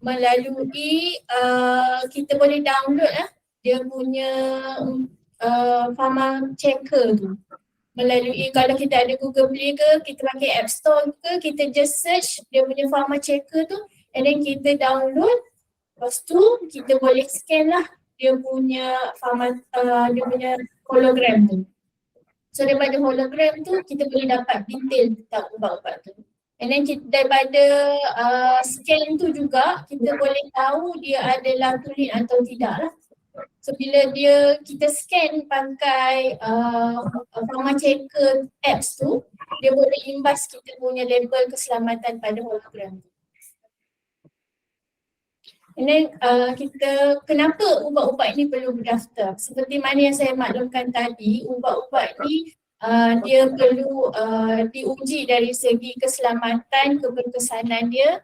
melalui kita boleh download dia punya Pharma Checker tu. Melalui kalau kita ada Google Play ke, kita pakai App Store ke, kita just search dia punya Pharma Checker tu and then kita download. Lepas tu kita boleh scan lah dia punya dia punya hologram tu. So daripada hologram tu kita boleh dapat detail tentang ubat-ubat tu. And then daripada scan tu juga kita boleh tahu dia adalah tulen atau tidak lah. So bila kita scan pakai Pharma Checker apps tu, dia boleh imbas kita punya level keselamatan pada hologram. And then kita kenapa ubat-ubat ini perlu berdaftar? Seperti mana yang saya maklumkan tadi, ubat-ubat ni dia perlu diuji dari segi keselamatan, keberkesanan dia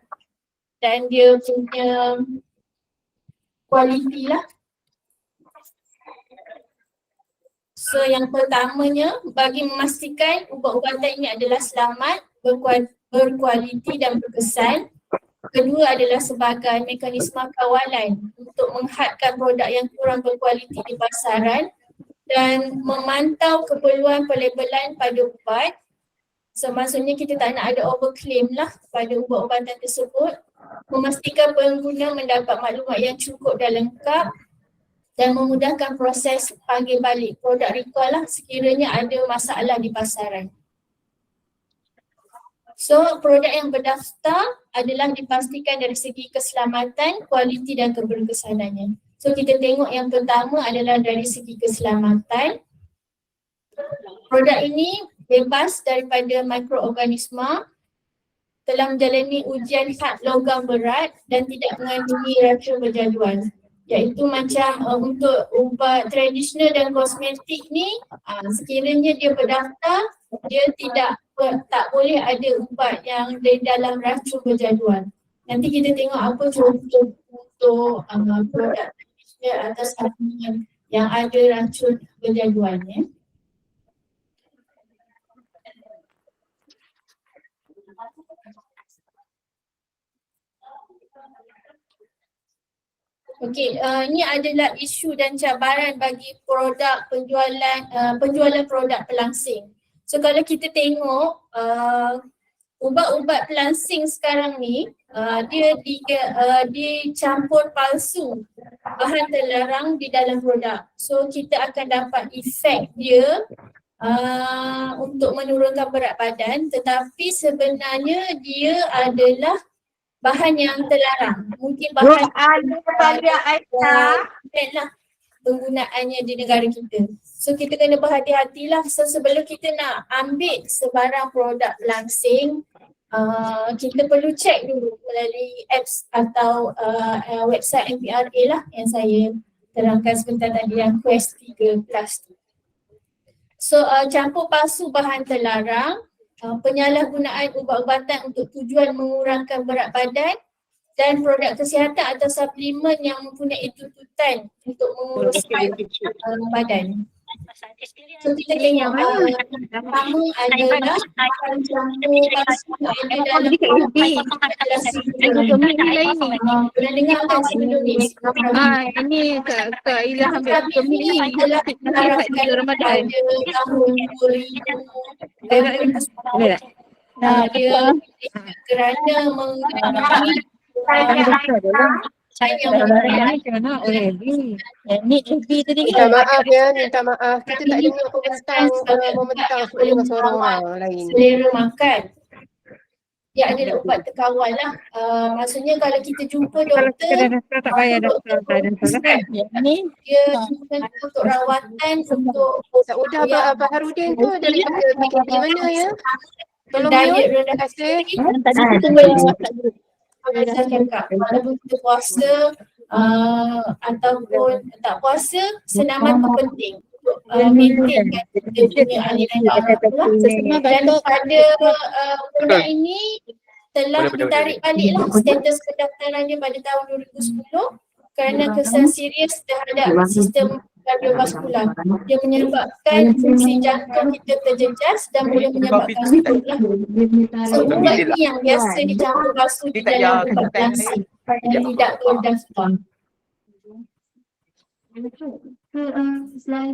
dan dia punya kualiti lah. So yang pertamanya, bagi memastikan ubat-ubatan ini adalah selamat, berkualiti dan berkesan. Kedua adalah sebagai mekanisme kawalan untuk menghadkan produk yang kurang berkualiti di pasaran dan memantau keperluan pelabelan pada ubat. So maksudnya kita tak nak ada overclaim lah pada ubat-ubatan tersebut. Memastikan pengguna mendapat maklumat yang cukup dan lengkap dan memudahkan proses panggil balik produk recall lah sekiranya ada masalah di pasaran. So produk yang berdaftar adalah dipastikan dari segi keselamatan, kualiti dan keberkesanannya. So kita tengok yang pertama adalah dari segi keselamatan. Produk ini bebas daripada mikroorganisma, telah menjalani ujian had logam berat dan tidak mengandungi racun berjadual. Iaitu macam untuk ubat tradisional dan kosmetik ni, sekiranya dia berdaftar, dia tak boleh ada ubat yang dari dalam racun berjadual. Nanti kita tengok apa contoh untuk produk tradisional atau suplemen yang ada racun berjadualnya. Okey, ini adalah isu dan cabaran bagi produk penjualan produk pelangsing. So kalau kita tengok ubat-ubat pelangsing sekarang ni dia dicampur palsu bahan terlarang di dalam produk. So kita akan dapat efek dia untuk menurunkan berat badan, tetapi sebenarnya dia adalah bahan yang terlarang. Mungkin bahan lah penggunaannya di negara kita. So kita kena berhati-hatilah. So sebelum kita nak ambil sebarang produk pelangsing, kita perlu cek dulu melalui apps atau website MPRA lah yang saya terangkan sebentar tadi, yang Quest 3 Plus. So campur palsu bahan terlarang, penyalahgunaan ubat-ubatan untuk tujuan mengurangkan berat badan dan produk kesihatan atau suplemen yang mempunyai tuntutan untuk menguruskan badan. So kita tengok pertama adalah campur palsu ada dalam pernah dengar kan sebelum ni? Ini Kak Ilah ambil kami adalah Ramadan tahun 2000 dia kerana mengenai Minta maaf ya, minta maaf. Kita tak dengar apa mentang suara orang lain. Selera makan. Dia adalah ubat terkawal lah. Maksudnya kalau kita jumpa doktor, tak payah doktor. dia untuk rawatan, untuk Saudah Baharudin tu daripada PKP mana ya? Tolong you, terima kasih. saya cakap, walaupun kita puasa ataupun tak puasa, senaman tu penting untuk maintainkan kita punya aliran darah. Dan pada produk ini telah ditarik balik lah status pendaftaran dia pada tahun 2010 kerana kesan serius terhadap sistem kardiovaskular. Dia menyebabkan fungsi jantung kita terjejas dan boleh menyebabkan stroke lah. So ubat ni yang biasa dicampur palsu di dalam ubat pelangsing yang tidak berdaftar.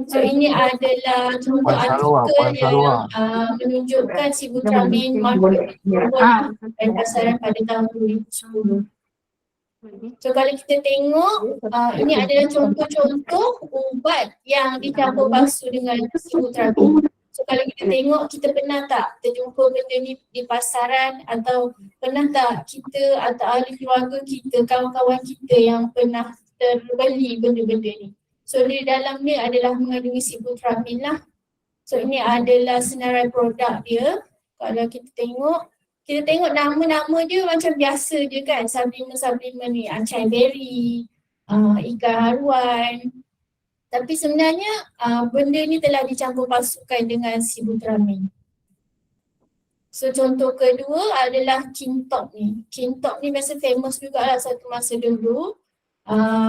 So ini adalah contoh artikel yang menunjukkan sibutramine market dan pasaran pada tahun 2010. So kalau kita tengok, ini adalah contoh-contoh ubat yang dicampur palsu dengan sibutramine. So kalau kita tengok, kita pernah tak terjumpa benda ni di pasaran, atau pernah tak kita atau ahli keluarga kita, kawan-kawan kita yang pernah terbeli benda-benda ni. So di dalam dia adalah mengandungi sibutramine lah. So ini adalah senarai produk dia. Kalau kita tengok nama-nama dia macam biasa je kan, suplemen ni, acai berry, ikan haruan. Tapi sebenarnya benda ni telah dicampur pasukan dengan sibutramine. So contoh kedua adalah Kintok ni. Kintok ni biasa famous jugalah satu masa dulu.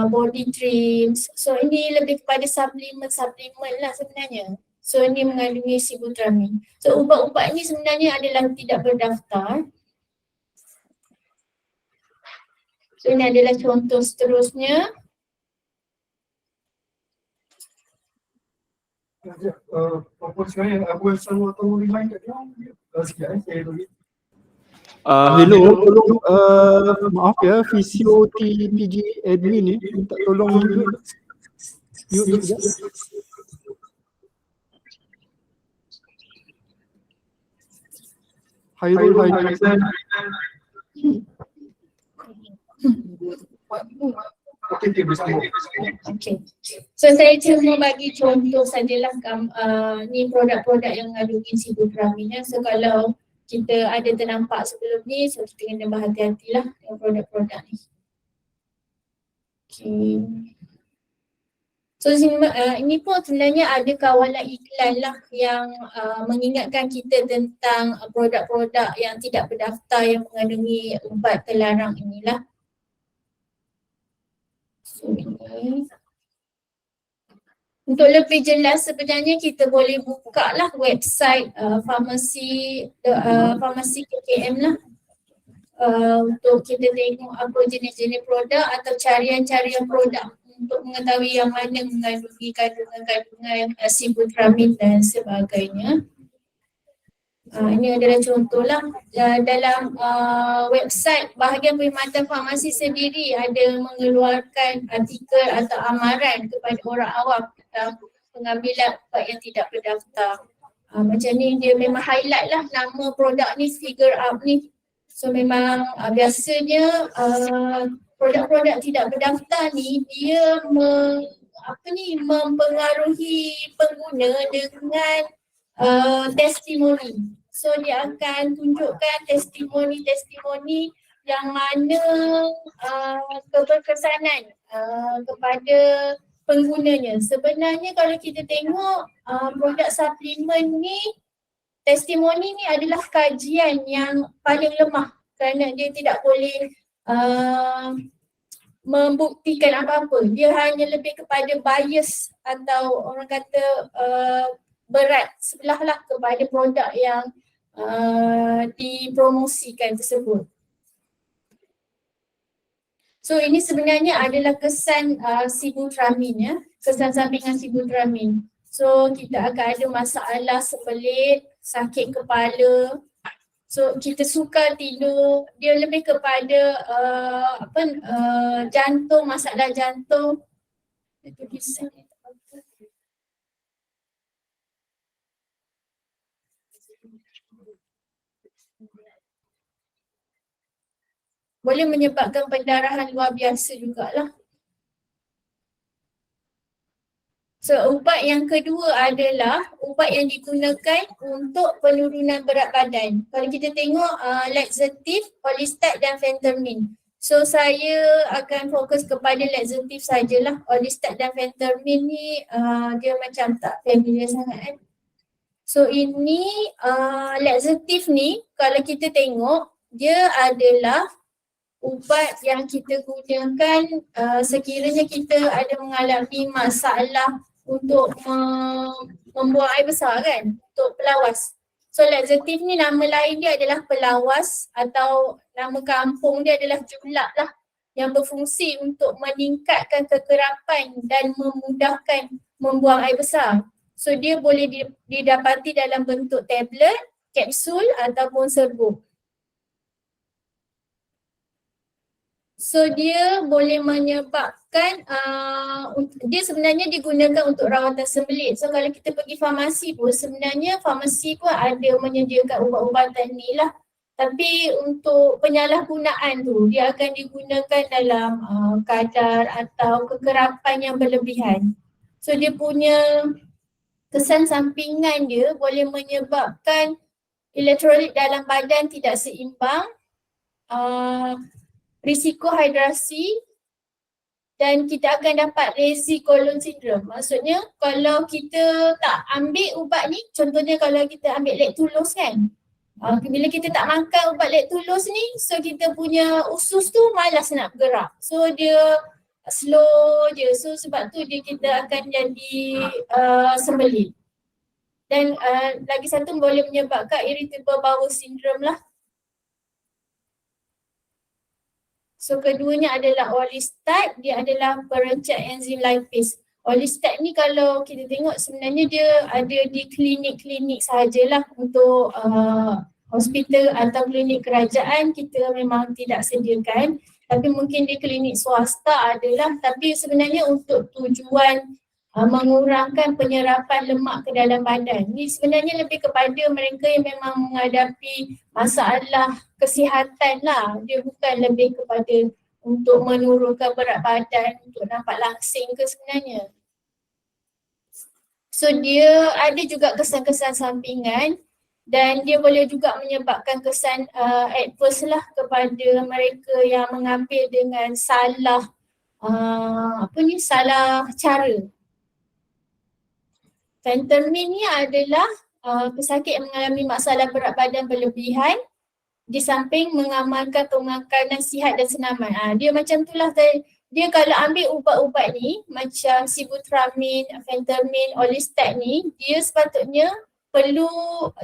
Body trims. So ini lebih kepada suplemen lah sebenarnya. So ini mengandungi sibutramine. So ubat-ubat ni sebenarnya adalah tidak berdaftar. So ini adalah contoh seterusnya. Proporsinya aku selalu atau remind kat dia. Sekejap saya bagi. Hello, tolong maaf ya, Fisio TPG admin ni minta tolong mute sekejap. Hairul. Okay. So saya cuma bagi contoh sajalah ni produk-produk yang mengandungi sibutramine. So kalau kita ada ternampak sebelum ni, so kita kena berhati-hatilah dengan produk-produk ni. Okay. So ini pun sebenarnya ada kawalan iklan lah yang mengingatkan kita tentang produk-produk yang tidak berdaftar yang mengandungi ubat terlarang inilah. So ini. Untuk lebih jelas sebenarnya kita boleh buka lah website farmasi KKM lah. Untuk kita tengok apa jenis-jenis produk atau carian-carian produk untuk mengetahui yang mana mengandungi kandungan sibutramine dan sebagainya. Ini adalah contohlah dalam website bahagian perkhidmatan farmasi sendiri ada mengeluarkan artikel atau amaran kepada orang awam tentang pengambilan ubat yang tidak berdaftar. Macam ni dia memang highlight lah nama produk ni, figure up ni. So memang biasanya produk-produk tidak berdaftar ni dia mempengaruhi pengguna dengan testimoni. So dia akan tunjukkan testimoni yang mana keberkesanan kepada penggunanya. Sebenarnya kalau kita tengok produk suplemen ni, testimoni ni adalah kajian yang paling lemah kerana dia tidak boleh membuktikan apa-apa. Dia hanya lebih kepada bias atau orang kata berat sebelah lah kepada produk yang dipromosikan tersebut. So ini sebenarnya adalah kesan sibutramine ya, kesan sampingan sibutramine. So kita akan ada masalah sembelit, sakit kepala. So kita sukar tidur, dia lebih kepada jantung, masalah jantung. Boleh menyebabkan pendarahan luar biasa jugalah. So ubat yang kedua adalah ubat yang digunakan untuk penurunan berat badan. Kalau kita tengok laxatif, Orlistat dan Phentermine. So saya akan fokus kepada laxatif sajalah. Orlistat dan Phentermine ni dia macam tak familiar sangat kan. So ini laxatif ni kalau kita tengok dia adalah ubat yang kita gunakan sekiranya kita ada mengalami masalah untuk membuang air besar kan, untuk pelawas. So laxatif ni nama lain dia adalah pelawas atau nama kampung dia adalah julak lah, yang berfungsi untuk meningkatkan kekerapan dan memudahkan membuang air besar. So dia boleh didapati dalam bentuk tablet, kapsul ataupun serbuk. So dia boleh menyebabkan, dia sebenarnya digunakan untuk rawatan sembelit. So kalau kita pergi farmasi pun sebenarnya farmasi pun ada menyediakan ubat-ubatan ni lah. Tapi untuk penyalahgunaan tu dia akan digunakan dalam kadar atau kekerapan yang berlebihan. So dia punya kesan sampingan dia boleh menyebabkan elektrolit dalam badan tidak seimbang, risiko hidrasi, dan kita akan dapat lazy colon syndrome. Maksudnya kalau kita tak ambil ubat ni, contohnya kalau kita ambil lactulose kan, bila kita tak makan ubat lactulose ni, so kita punya usus tu malas nak bergerak. So dia slow je. So sebab tu kita akan jadi sembelit. Dan lagi satu boleh menyebabkan irritable bowel syndrome lah. So keduanya adalah orlistat, dia adalah perencat enzim lipase. Orlistat ni kalau kita tengok sebenarnya dia ada di klinik-klinik sahajalah untuk hospital atau klinik kerajaan kita memang tidak sediakan. Tapi mungkin di klinik swasta adalah, tapi sebenarnya untuk tujuan mengurangkan penyerapan lemak ke dalam badan. Ini sebenarnya lebih kepada mereka yang memang menghadapi masalah kesihatan lah. Dia bukan lebih kepada untuk menurunkan berat badan, untuk nampak langsing ke sebenarnya. So dia ada juga kesan-kesan sampingan dan dia boleh juga menyebabkan kesan adverse lah kepada mereka yang mengambil dengan salah salah cara. Phentermine ni adalah pesakit yang mengalami masalah berat badan berlebihan di samping mengamalkan pemakanan sihat dan senaman. Dia macam itulah, dia kalau ambil ubat-ubat ni macam sibutramine, phentermine, orlistat ni, dia sepatutnya perlu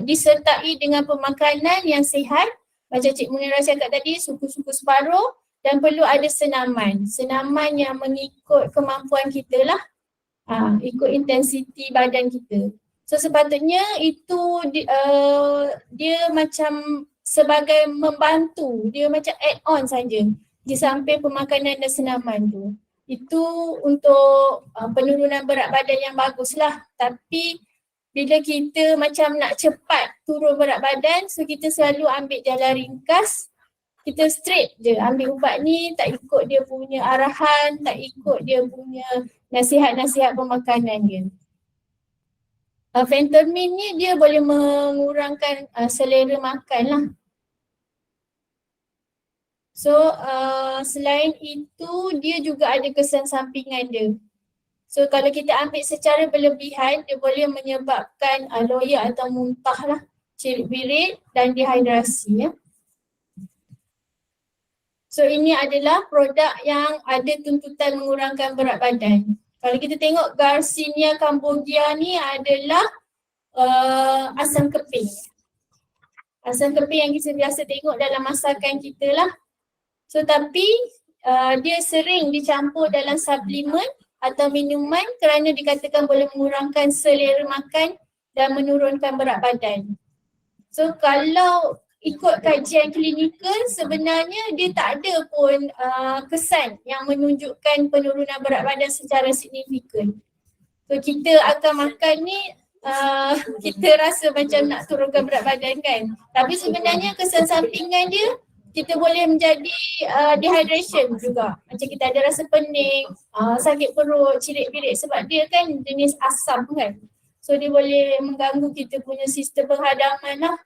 disertai dengan pemakanan yang sihat. Macam Cik Munirah cakap tadi, suku-suku separuh, dan perlu ada senaman. Senaman yang mengikut kemampuan kita lah. Ikut intensiti badan kita. So sepatutnya itu dia macam sebagai membantu, dia macam add on saja di samping pemakanan dan senaman tu. Itu untuk penurunan berat badan yang bagus lah. Tapi bila kita macam nak cepat turun berat badan, so kita selalu ambil jalan ringkas. Kita straight je ambil ubat ni, tak ikut dia punya arahan, tak ikut dia punya nasihat-nasihat pemakanan dia. Phentermine ni dia boleh mengurangkan selera makan lah. So selain itu dia juga ada kesan sampingan dia. So kalau kita ambil secara berlebihan, dia boleh menyebabkan loyak atau muntah lah, cirit birit dan dehidrasi ya. So ini adalah produk yang ada tuntutan mengurangkan berat badan. Kalau kita tengok Garcinia cambogia ni adalah asam keping. Asam keping yang kita biasa tengok dalam masakan kita lah. So tapi dia sering dicampur dalam suplemen atau minuman kerana dikatakan boleh mengurangkan selera makan dan menurunkan berat badan. So kalau ikut kajian klinikal sebenarnya dia tak ada pun kesan yang menunjukkan penurunan berat badan secara signifikan. So kita akan makan ni kita rasa macam nak turunkan berat badan kan. Tapi sebenarnya kesan sampingan dia kita boleh menjadi dehydration juga. Macam kita ada rasa pening, sakit perut, cirit birit sebab dia kan jenis asam kan. So dia boleh mengganggu kita punya sistem penghadaman lah.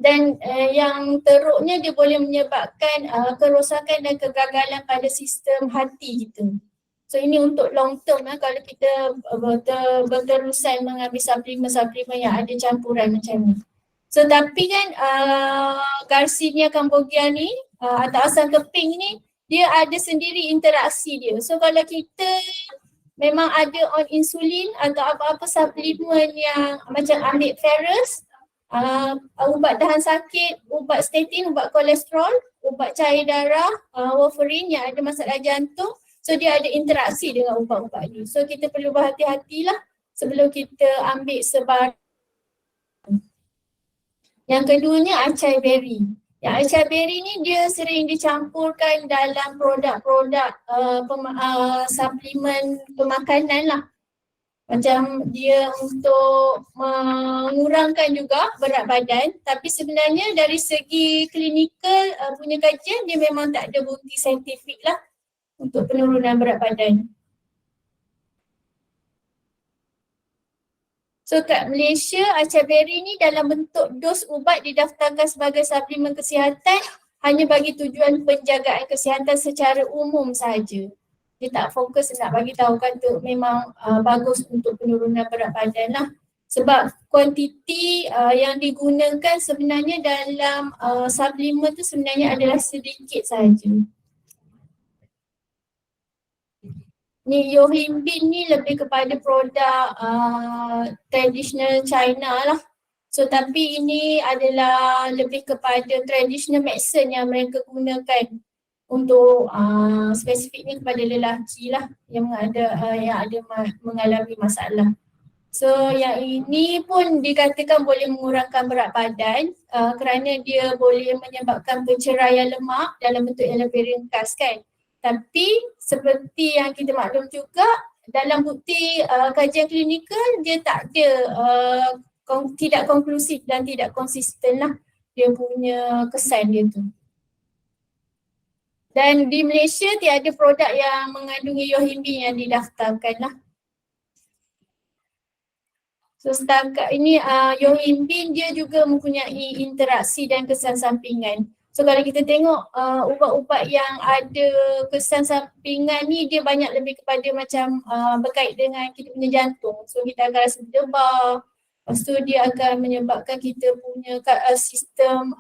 Dan yang teruknya dia boleh menyebabkan kerosakan dan kegagalan pada sistem hati kita. So ini untuk long term kalau kita berterusan mengambil suplemen-suplemen yang ada campuran macam ni. So tapi kan Garcinia cambogia ni atau asam keping ni dia ada sendiri interaksi dia. So kalau kita memang ada on insulin atau apa-apa suplemen yang macam ambil ferrous, ubat tahan sakit, ubat statin, ubat kolesterol, ubat cair darah, warfarin yang ada masalah jantung. So dia ada interaksi dengan ubat-ubat ni. So kita perlu berhati-hatilah sebelum kita ambil sebarang. Yang keduanya acai berry. Yang acai berry ni dia sering dicampurkan dalam produk-produk suplemen pemakanan lah. Macam dia untuk mengurangkan juga berat badan, tapi sebenarnya dari segi klinikal punya kajian dia memang tak ada bukti saintifik lah untuk penurunan berat badan. So kat Malaysia, Achaberi ni dalam bentuk dos ubat didaftarkan sebagai suplemen kesihatan hanya bagi tujuan penjagaan kesihatan secara umum sahaja. Dia tak fokus nak bagi tahu kata memang bagus untuk penurunan berat badan lah. Sebab kuantiti yang digunakan sebenarnya dalam suplemen tu sebenarnya adalah sedikit sahaja. Ni Yohimbin ni lebih kepada produk traditional China lah. So tapi ini adalah lebih kepada traditional medicine yang mereka gunakan untuk spesifiknya kepada lelaki lah yang ada mengalami masalah. So yang ini pun dikatakan boleh mengurangkan berat badan kerana dia boleh menyebabkan penceraian lemak dalam bentuk yang lebih ringkas kan. Tapi seperti yang kita maklum juga dalam bukti kajian klinikal dia tak ada tidak konklusif dan tidak konsisten lah dia punya kesan dia tu. Dan di Malaysia tiada produk yang mengandungi Yohimbin yang didaftarkan lah. So setakat ini Yohimbin dia juga mempunyai interaksi dan kesan sampingan. So kalau kita tengok ubat-ubat yang ada kesan sampingan ni dia banyak lebih kepada macam berkait dengan kita punya jantung. So kita akan rasa berdebar. Lepas tu dia akan menyebabkan kita punya sistem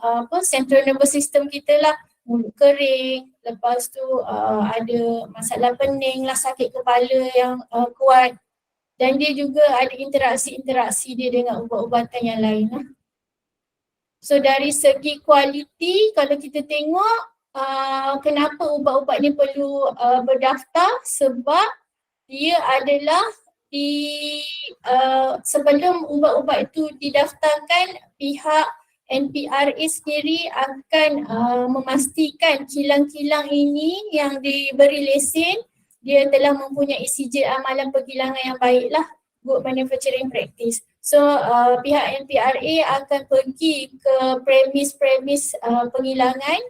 central nervous system kita lah, mulut kering. Lepas tu ada masalah pening lah, sakit kepala yang kuat. Dan dia juga ada interaksi-interaksi dia dengan ubat-ubatan yang lain lah. So dari segi kualiti kalau kita tengok kenapa ubat-ubat ni perlu berdaftar, sebab dia adalah sebelum ubat-ubat itu didaftarkan pihak NPRA sendiri akan memastikan kilang-kilang ini yang diberi lesen dia telah mempunyai sijil amalan pergilangan yang baiklah, good manufacturing practice. So pihak NPRA akan pergi ke premis-premis pengilangan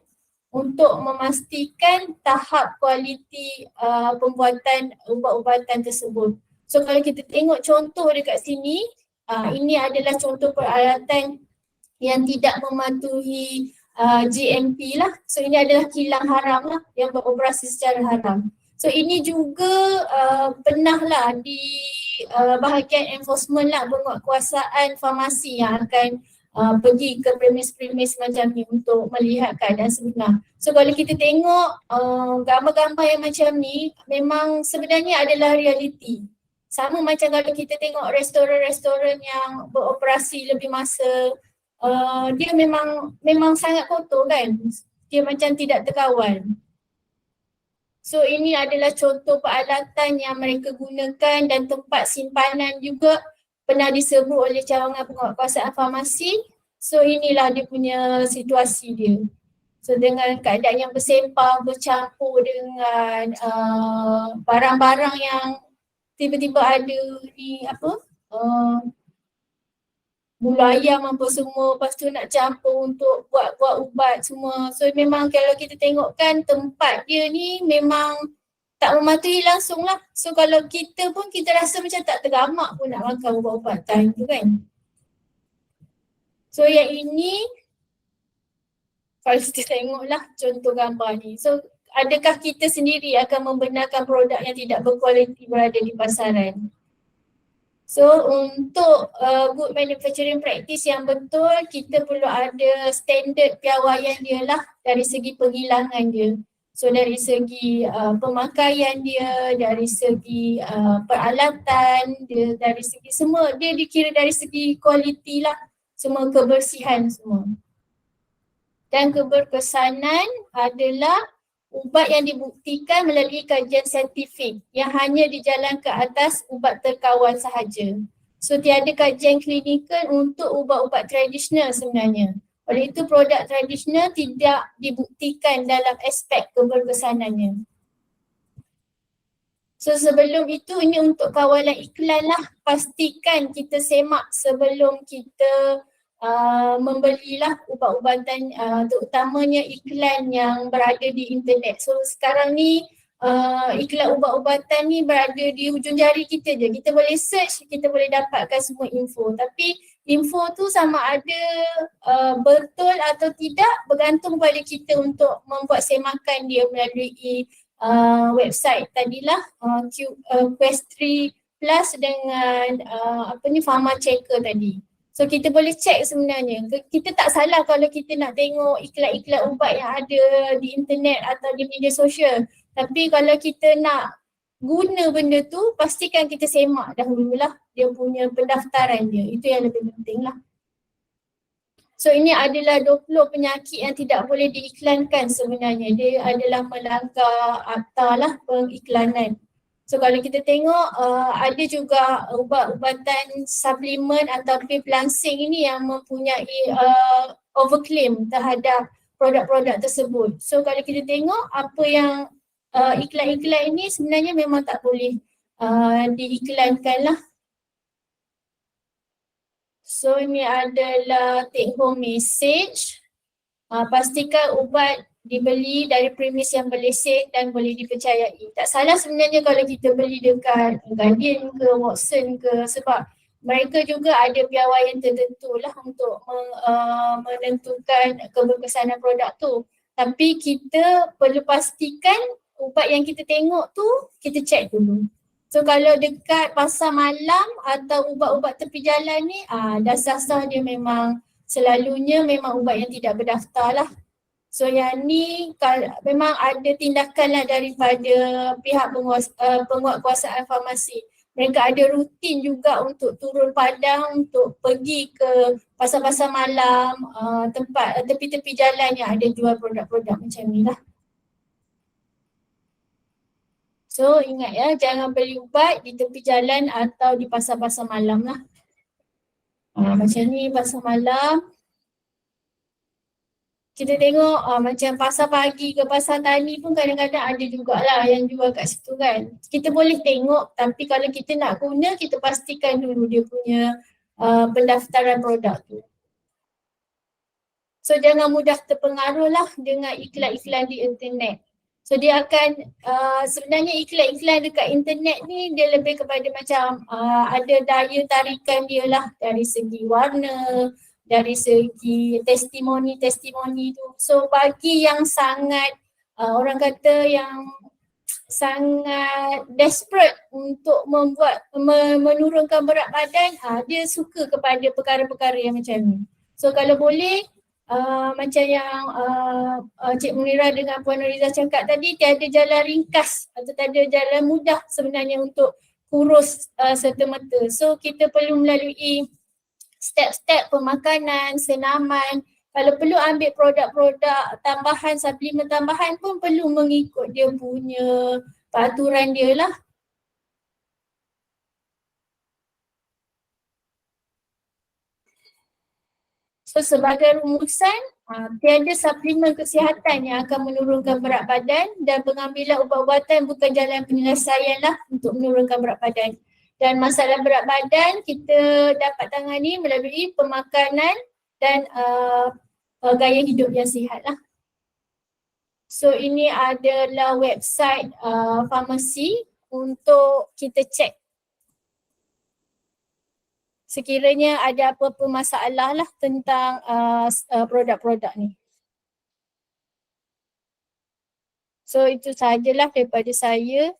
untuk memastikan tahap kualiti pembuatan ubat-ubatan tersebut. So kalau kita tengok contoh dekat sini, ini adalah contoh peralatan yang tidak mematuhi GMP lah. So ini adalah kilang haram lah yang beroperasi secara haram. So ini juga pernahlah di bahagian enforcement lah, penguatkuasaan farmasi yang akan pergi ke premis-premis macam ni untuk melihat keadaan sebenar. So kalau kita tengok gambar-gambar yang macam ni memang sebenarnya adalah realiti. Sama macam kalau kita tengok restoran-restoran yang beroperasi lebih masa, dia memang sangat kotor kan. Dia macam tidak terkawal. So ini adalah contoh peralatan yang mereka gunakan dan tempat simpanan juga pernah diserbu oleh cawangan penguatkuasaan farmasi. So inilah dia punya situasi dia. So dengan keadaan yang bersempah, bercampur dengan barang-barang yang tiba-tiba ada ni bulu ayam apa semua, lepas tu nak campur untuk buat ubat semua. So memang kalau kita tengok kan tempat dia ni memang tak mematuhi langsung lah. So kalau kita pun kita rasa macam tak tergamak pun nak makan ubat-ubatan tu kan. So yang ini kalau kita tengok lah contoh gambar ni. So adakah kita sendiri akan membenarkan produk yang tidak berkualiti berada di pasaran? So untuk good manufacturing practice yang betul, kita perlu ada standard piawaian dia lah dari segi penghilangan dia. So dari segi pemakaian dia, dari segi peralatan dia, dari segi semua dia dikira dari segi kualiti lah, semua kebersihan semua. Dan keberkesanan adalah ubat yang dibuktikan melalui kajian saintifik yang hanya dijalankan atas ubat terkawal sahaja. So tiada kajian klinikal untuk ubat-ubat tradisional sebenarnya. Oleh itu produk tradisional tidak dibuktikan dalam aspek keberkesanannya. So sebelum itu ini untuk kawalan iklan lah. Pastikan kita semak sebelum kita membelilah ubat-ubatan terutamanya iklan yang berada di internet. So sekarang ni iklan ubat-ubatan ni berada di hujung jari kita je. Kita boleh search, kita boleh dapatkan semua info. Tapi info tu sama ada betul atau tidak bergantung pada kita untuk membuat semakan dia melalui website tadilah Quest3 Plus dengan Pharma Checker tadi. So kita boleh check sebenarnya. Kita tak salah kalau kita nak tengok iklan-iklan ubat yang ada di internet atau di media sosial. Tapi kalau kita nak guna benda tu, pastikan kita semak dahululah dia punya pendaftaran dia. Itu yang lebih penting lah. So ini adalah 20 penyakit yang tidak boleh diiklankan sebenarnya. Dia adalah melanggar akta lah pengiklanan. So kalau kita tengok ada juga ubat-ubatan suplemen atau pil pelangsing ini yang mempunyai overclaim terhadap produk-produk tersebut. So kalau kita tengok apa yang iklan-iklan ini sebenarnya memang tak boleh diiklankan lah. So ini adalah take home message. Pastikan ubat dibeli dari premis yang berlesen dan boleh dipercayai. Tak salah sebenarnya kalau kita beli dekat Guardian ke Watson ke, sebab mereka juga ada piawaian tertentu lah untuk menentukan keberkesanan produk tu. Tapi kita perlu pastikan ubat yang kita tengok tu kita check dulu. So kalau dekat pasar malam atau ubat-ubat tepi jalan ni, dah sah-sah dia memang selalunya memang ubat yang tidak berdaftar lah. So yang ni memang ada tindakan lah daripada pihak penguatkuasaan farmasi. Mereka ada rutin juga untuk turun padang, untuk pergi ke pasar-pasar malam, tempat tepi-tepi jalan yang ada jual produk-produk macam ni lah. So ingat ya, jangan beli ubat di tepi jalan atau di pasar-pasar malam lah. Macam ni pasar malam. Kita tengok macam pasar pagi ke pasar tani pun kadang-kadang ada jugalah yang jual kat situ kan. Kita boleh tengok, tapi kalau kita nak guna, kita pastikan dulu dia punya pendaftaran produk tu. So jangan mudah terpengaruh lah dengan iklan-iklan di internet. So dia akan, sebenarnya iklan-iklan dekat internet ni dia lebih kepada macam ada daya tarikan dia lah dari segi warna, dari segi testimoni tu. So bagi yang sangat orang kata yang sangat desperate untuk menurunkan berat badan, dia suka kepada perkara-perkara yang macam ni. So kalau boleh macam yang Cik Munirah dengan Puan Nuriza cakap tadi, tiada jalan ringkas atau tiada jalan mudah sebenarnya untuk kurus serta-merta. So kita perlu melalui step-step pemakanan, senaman. Kalau perlu ambil produk-produk tambahan, suplemen tambahan pun perlu mengikut dia punya peraturan dia lah. So sebagai rumusan, tiada suplemen kesihatan yang akan menurunkan berat badan dan pengambilan ubat-ubatan bukan jalan penyelesaian lah untuk menurunkan berat badan. Dan masalah berat badan kita dapat tangani melalui pemakanan dan gaya hidup yang sihat lah. So ini adalah website farmasi untuk kita cek sekiranya ada apa-apa masalah lah tentang produk-produk ni. So itu sahajalah daripada saya.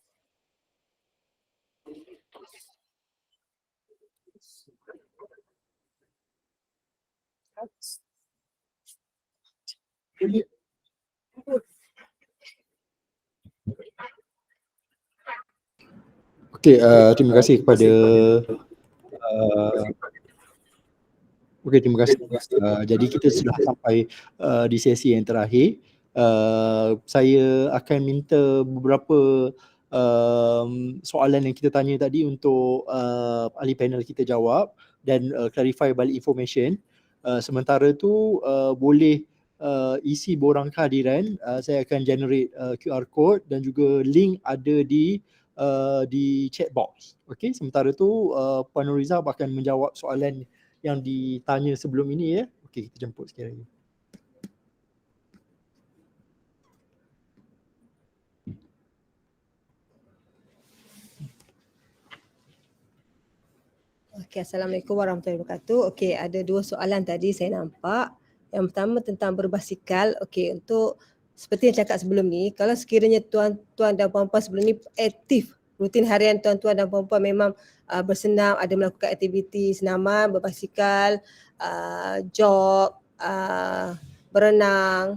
Okey, terima kasih kepada terima kasih. Jadi kita sudah sampai di sesi yang terakhir. Saya akan minta beberapa soalan yang kita tanya tadi untuk ahli panel kita jawab dan clarify balik information. Sementara tu boleh isi borang kehadiran. Saya akan generate QR code dan juga link ada di chat box. Okey, sementara tu Puan Nuriza akan menjawab soalan yang ditanya sebelum ini ya. Okey, kita jemput sikit lagi. Okey, Assalamualaikum warahmatullahi wabarakatuh. Okey, ada dua soalan tadi saya nampak. Yang pertama tentang berbasikal. Okey, untuk seperti yang cakap sebelum ni, kalau sekiranya tuan-tuan dan puan-puan sebelum ni aktif, rutin harian tuan-tuan dan puan-puan memang bersenam, ada melakukan aktiviti senaman, berbasikal, jog, berenang,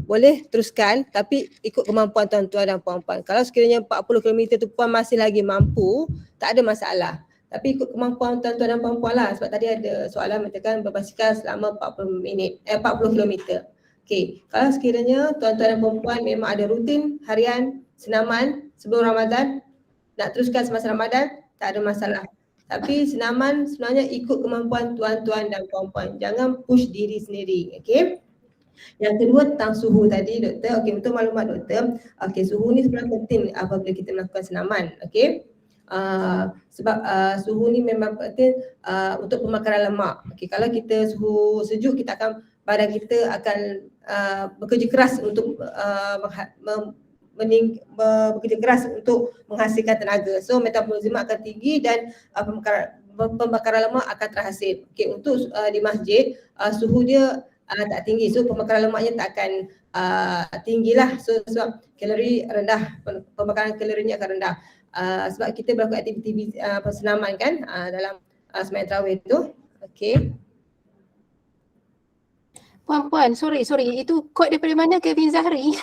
boleh teruskan tapi ikut kemampuan tuan-tuan dan puan-puan. Kalau sekiranya 40 km tu puan masih lagi mampu, tak ada masalah. Tapi ikut kemampuan tuan-tuan dan puan-puan lah. Sebab tadi ada soalan mengatakan berbasikal selama 40 km. Okey, kalau sekiranya tuan-tuan dan puan-puan memang ada rutin harian senaman sebelum Ramadan, nak teruskan semasa Ramadan, tak ada masalah. Tapi senaman sebenarnya ikut kemampuan tuan-tuan dan puan-puan. Jangan push diri sendiri. Okey. Yang kedua tentang suhu tadi doktor. Okey, betul maklumat doktor. Okey, suhu ni sebenarnya penting apabila kita melakukan senaman. Okey. Sebab suhu ni memang penting untuk pembakaran lemak. Okey, kalau kita suhu sejuk, kita akan badan kita akan bekerja keras untuk bekerja keras untuk menghasilkan tenaga. So metabolisme akan tinggi dan pembakaran lemak akan terhasil. Okey, untuk di masjid suhu dia tak tinggi, so pembakaran lemaknya tak akan tinggilah. So sebab kalori rendah, pembakaran kalorinya akan rendah. Sebab kita melakukan aktiviti senaman kan dalam sembahyang tarawih tu. Okey. Puan-puan, sorry, itu kod daripada mana Kevin Zahri?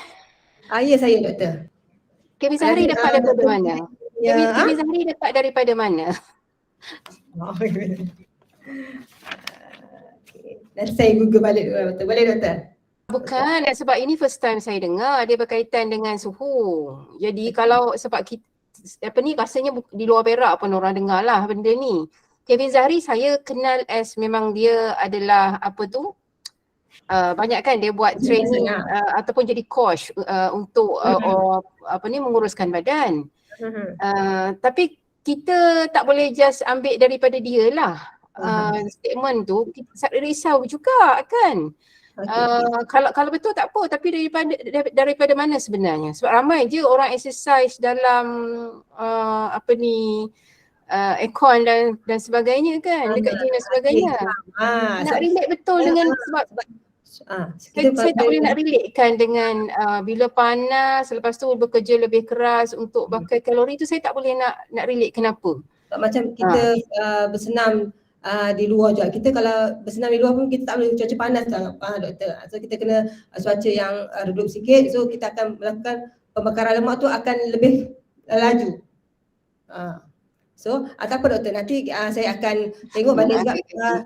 Ya saya doktor. Kevin Zahri dapat daripada mana? Ya. Kevin Zahri dapat daripada mana? Nanti saya Google balik dulu doktor. Boleh doktor? Bukan, sebab ini first time saya dengar dia berkaitan dengan suhu. Jadi kalau sebab kita rasanya di luar Perak pun orang dengar lah benda ni. Kevin Zahri saya kenal as memang dia adalah banyak kan dia buat training ataupun jadi coach untuk menguruskan badan. Tapi kita tak boleh just ambil daripada dia lah. Statement tu kita risau juga kan. Kalau betul tak apa, tapi daripada mana sebenarnya? Sebab ramai je orang exercise dalam aircon dan sebagainya kan, dekat gym dan sebagainya. Nak relate betul dengan sebab saya tak boleh nak relatekan dengan bila panas, lepas tu bekerja lebih keras untuk bakar kalori tu, saya tak boleh nak relate kenapa. Macam kita bersenam di luar juga. Kita kalau bersenam di luar pun kita tak boleh cuaca panas doktor. So kita kena cuaca yang redup sikit, so kita akan melakukan pembakaran lemak tu akan lebih laju. So tak apa doktor, nanti saya akan tengok balik juga.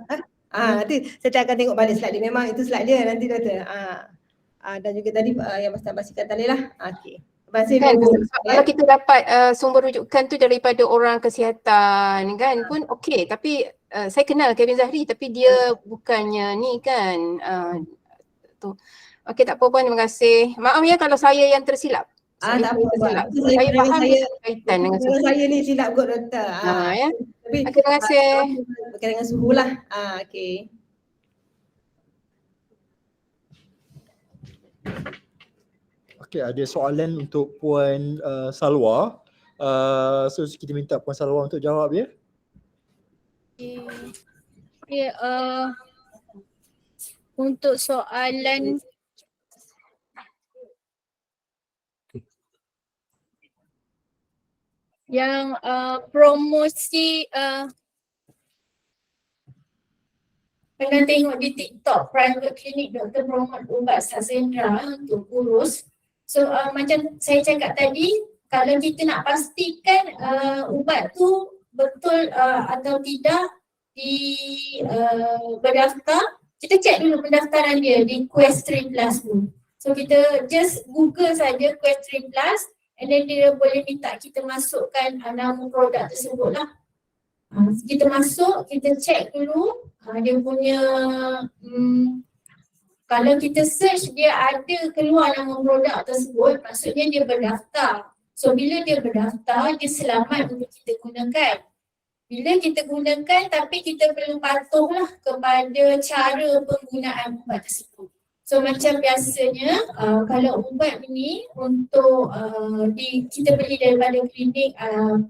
Nanti saya akan tengok balik slide dia. Memang itu slide dia nanti doktor. Dan juga tadi yang pasal basikal tadi lah. Okey. Kan, kalau kita dapat sumber rujukan tu daripada orang kesihatan kan pun okey, tapi saya kenal Kevin Zahri tapi dia bukannya ni kan tu. Okey, tak apa puan, terima kasih. Maaf ya kalau saya yang tersilap. Tak apa. Saya faham kaitan dengan suhu. Saya ni silap kot doktor. Ya. Tapi terima kasih. Berkaitan dengan suhu lah. Okey. Okay, ada soalan untuk Puan Salwa. So kita minta Puan Salwa untuk jawab ya. Okay, untuk soalan yang promosi pernah tengok di TikTok private clinic doktor promote ubat Saxendra untuk kurus. So macam saya cakap tadi, kalau kita nak pastikan ubat tu betul atau tidak berdaftar, kita cek dulu pendaftaran dia di Quest 3 Plus tu. So kita just Google saja Quest 3 Plus and then dia boleh minta kita masukkan nama produk tersebut lah. Kita masuk, kita cek dulu dia punya kalau kita search dia ada keluar nama produk tersebut, maksudnya dia berdaftar. So bila dia berdaftar, dia selamat untuk kita gunakan. Bila kita gunakan tapi kita perlu patuhlah kepada cara penggunaan ubat tersebut. So macam biasanya kalau ubat ni untuk kita beli daripada klinik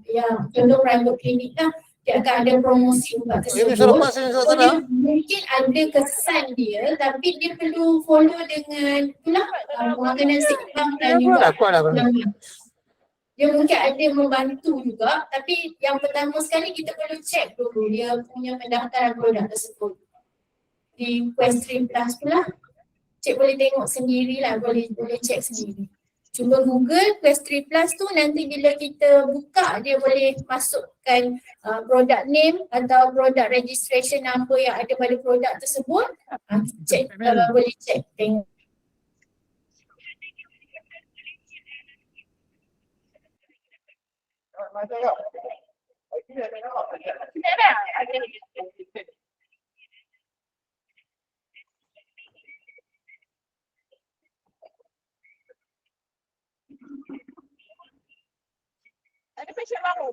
yang contoh private klinik lah, dia akan ada promosi ubat tersebut. So dia mungkin ada kesan dia tapi dia perlu follow dengan itulah makanan seimbang dan juga lambat. Dia mungkin ada membantu juga tapi yang pertama sekali kita perlu check dulu dia punya pendaftaran produk tersebut. Di Quest 3 Plus pula, cik boleh tengok sendirilah, boleh check sendiri. Cuba Google Quest 3 Plus tu nanti bila kita buka dia boleh masukkan product name atau product registration number yang ada pada produk tersebut. Check, boleh check tengok. Ada pasien baru.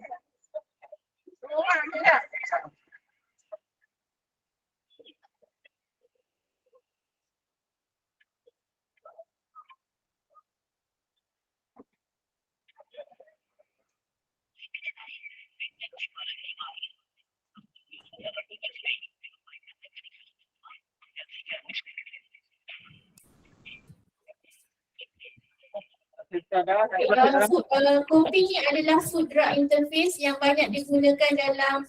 Semua orang tidak. Kopi ni adalah food drug interface yang banyak digunakan dalam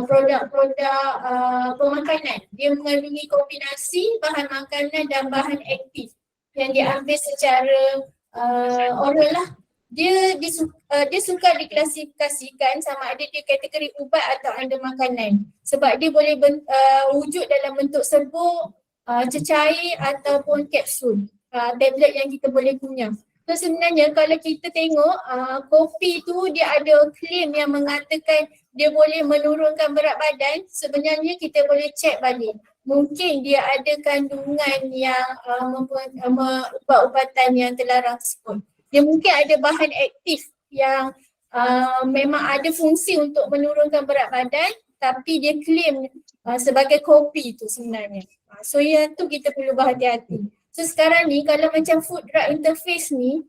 produk-produk pemakanan. Dia mengandungi kombinasi bahan makanan dan bahan aktif yang diambil secara oral lah. Dia suka diklasifikasikan sama ada dia kategori ubat atau anda makanan sebab dia boleh wujud dalam bentuk serbuk, cecair ataupun kapsul, tablet yang kita boleh kunyah. So sebenarnya kalau kita tengok kopi tu dia ada claim yang mengatakan dia boleh menurunkan berat badan, sebenarnya kita boleh check balik. Mungkin dia ada kandungan yang ubat-ubatan yang terlarang tersebut. Dia mungkin ada bahan aktif yang memang ada fungsi untuk menurunkan berat badan tapi dia claim sebagai kopi tu sebenarnya. So yang tu kita perlu berhati-hati. So sekarang ni kalau macam food drug interface ni,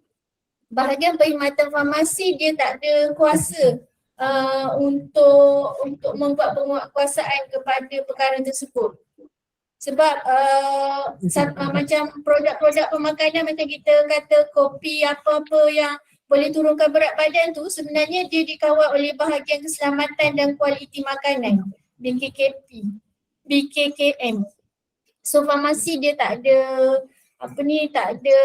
bahagian perkhidmatan farmasi dia tak ada kuasa untuk membuat penguatkuasaan kepada perkara tersebut. Sebab macam produk-produk pemakanan macam kita kata kopi apa-apa yang boleh turunkan berat badan tu sebenarnya dia dikawal oleh bahagian keselamatan dan kualiti makanan BKKM. So farmasi dia tak ada tak ada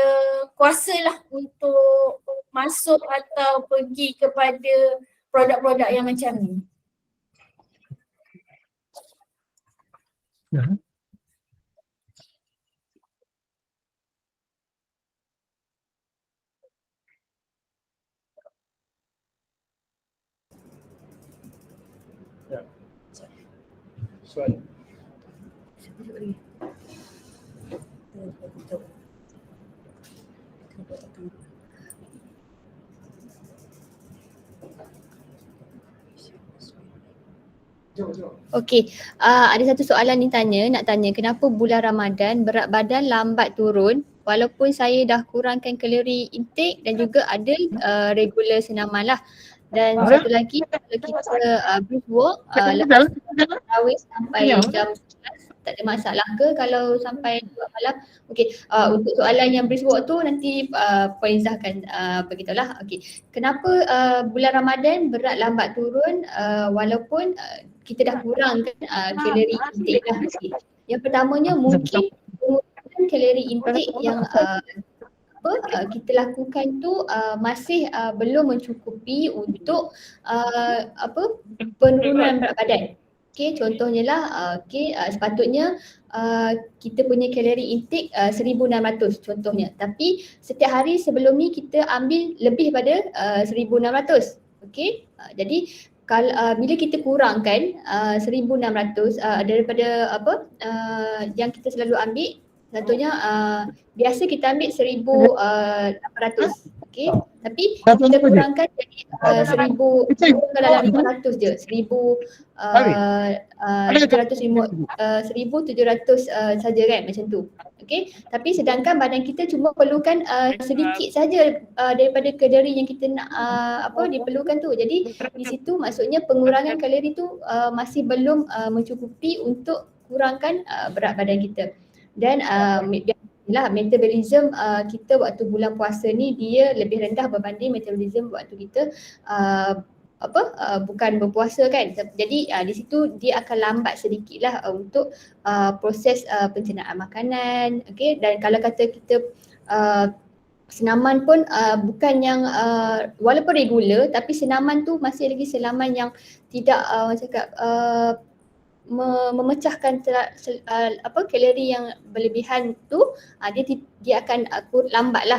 kuasa lah untuk masuk atau pergi kepada produk-produk yang macam ni. Soalan. Okey, ada satu soalan nak tanya kenapa bulan Ramadan berat badan lambat turun walaupun saya dah kurangkan kalori intake dan juga ada regular senaman lah. Dan satu lagi kalau kita brisk walk lepas tarawih sampai jam 11 tak ada masalah ke kalau sampai 2 malam? Okey, untuk soalan yang brisk walk tu nanti Puan Izzah akan beritahulah. Okey, kenapa bulan Ramadan berat lambat turun walaupun kita dah kurangkan kalori intake lah. Okay. Yang pertamanya mungkin penggunaan kalori intake yang kita lakukan tu masih belum mencukupi untuk penurunan berat badan. Okey, contohnya lah sepatutnya kita punya kalori intake 1600 contohnya. Tapi setiap hari sebelum ni kita ambil lebih pada 1600. Okey. Jadi kalau bila kita kurangkan 1600 daripada yang kita selalu ambil, contohnya biasa kita ambil 1800. Okey, tapi kita kurangkan jadi 1,000, dalam 500 je, 1,700 saja kan, macam tu. Okey, tapi sedangkan badan kita cuma perlukan sedikit saja daripada kalori yang kita nak diperlukan tu. Jadi di situ maksudnya pengurangan kalori tu masih belum mencukupi untuk kurangkan berat badan kita. Dan metabolism kita waktu bulan puasa ni dia lebih rendah berbanding metabolism waktu kita bukan berpuasa kan. Jadi di situ dia akan lambat sedikitlah untuk proses pencernaan makanan. Okey, dan kalau kata kita senaman pun bukan yang walaupun regular tapi senaman tu masih lagi senaman yang tidak memecahkan kalori yang berlebihan tu, dia akan lambatlah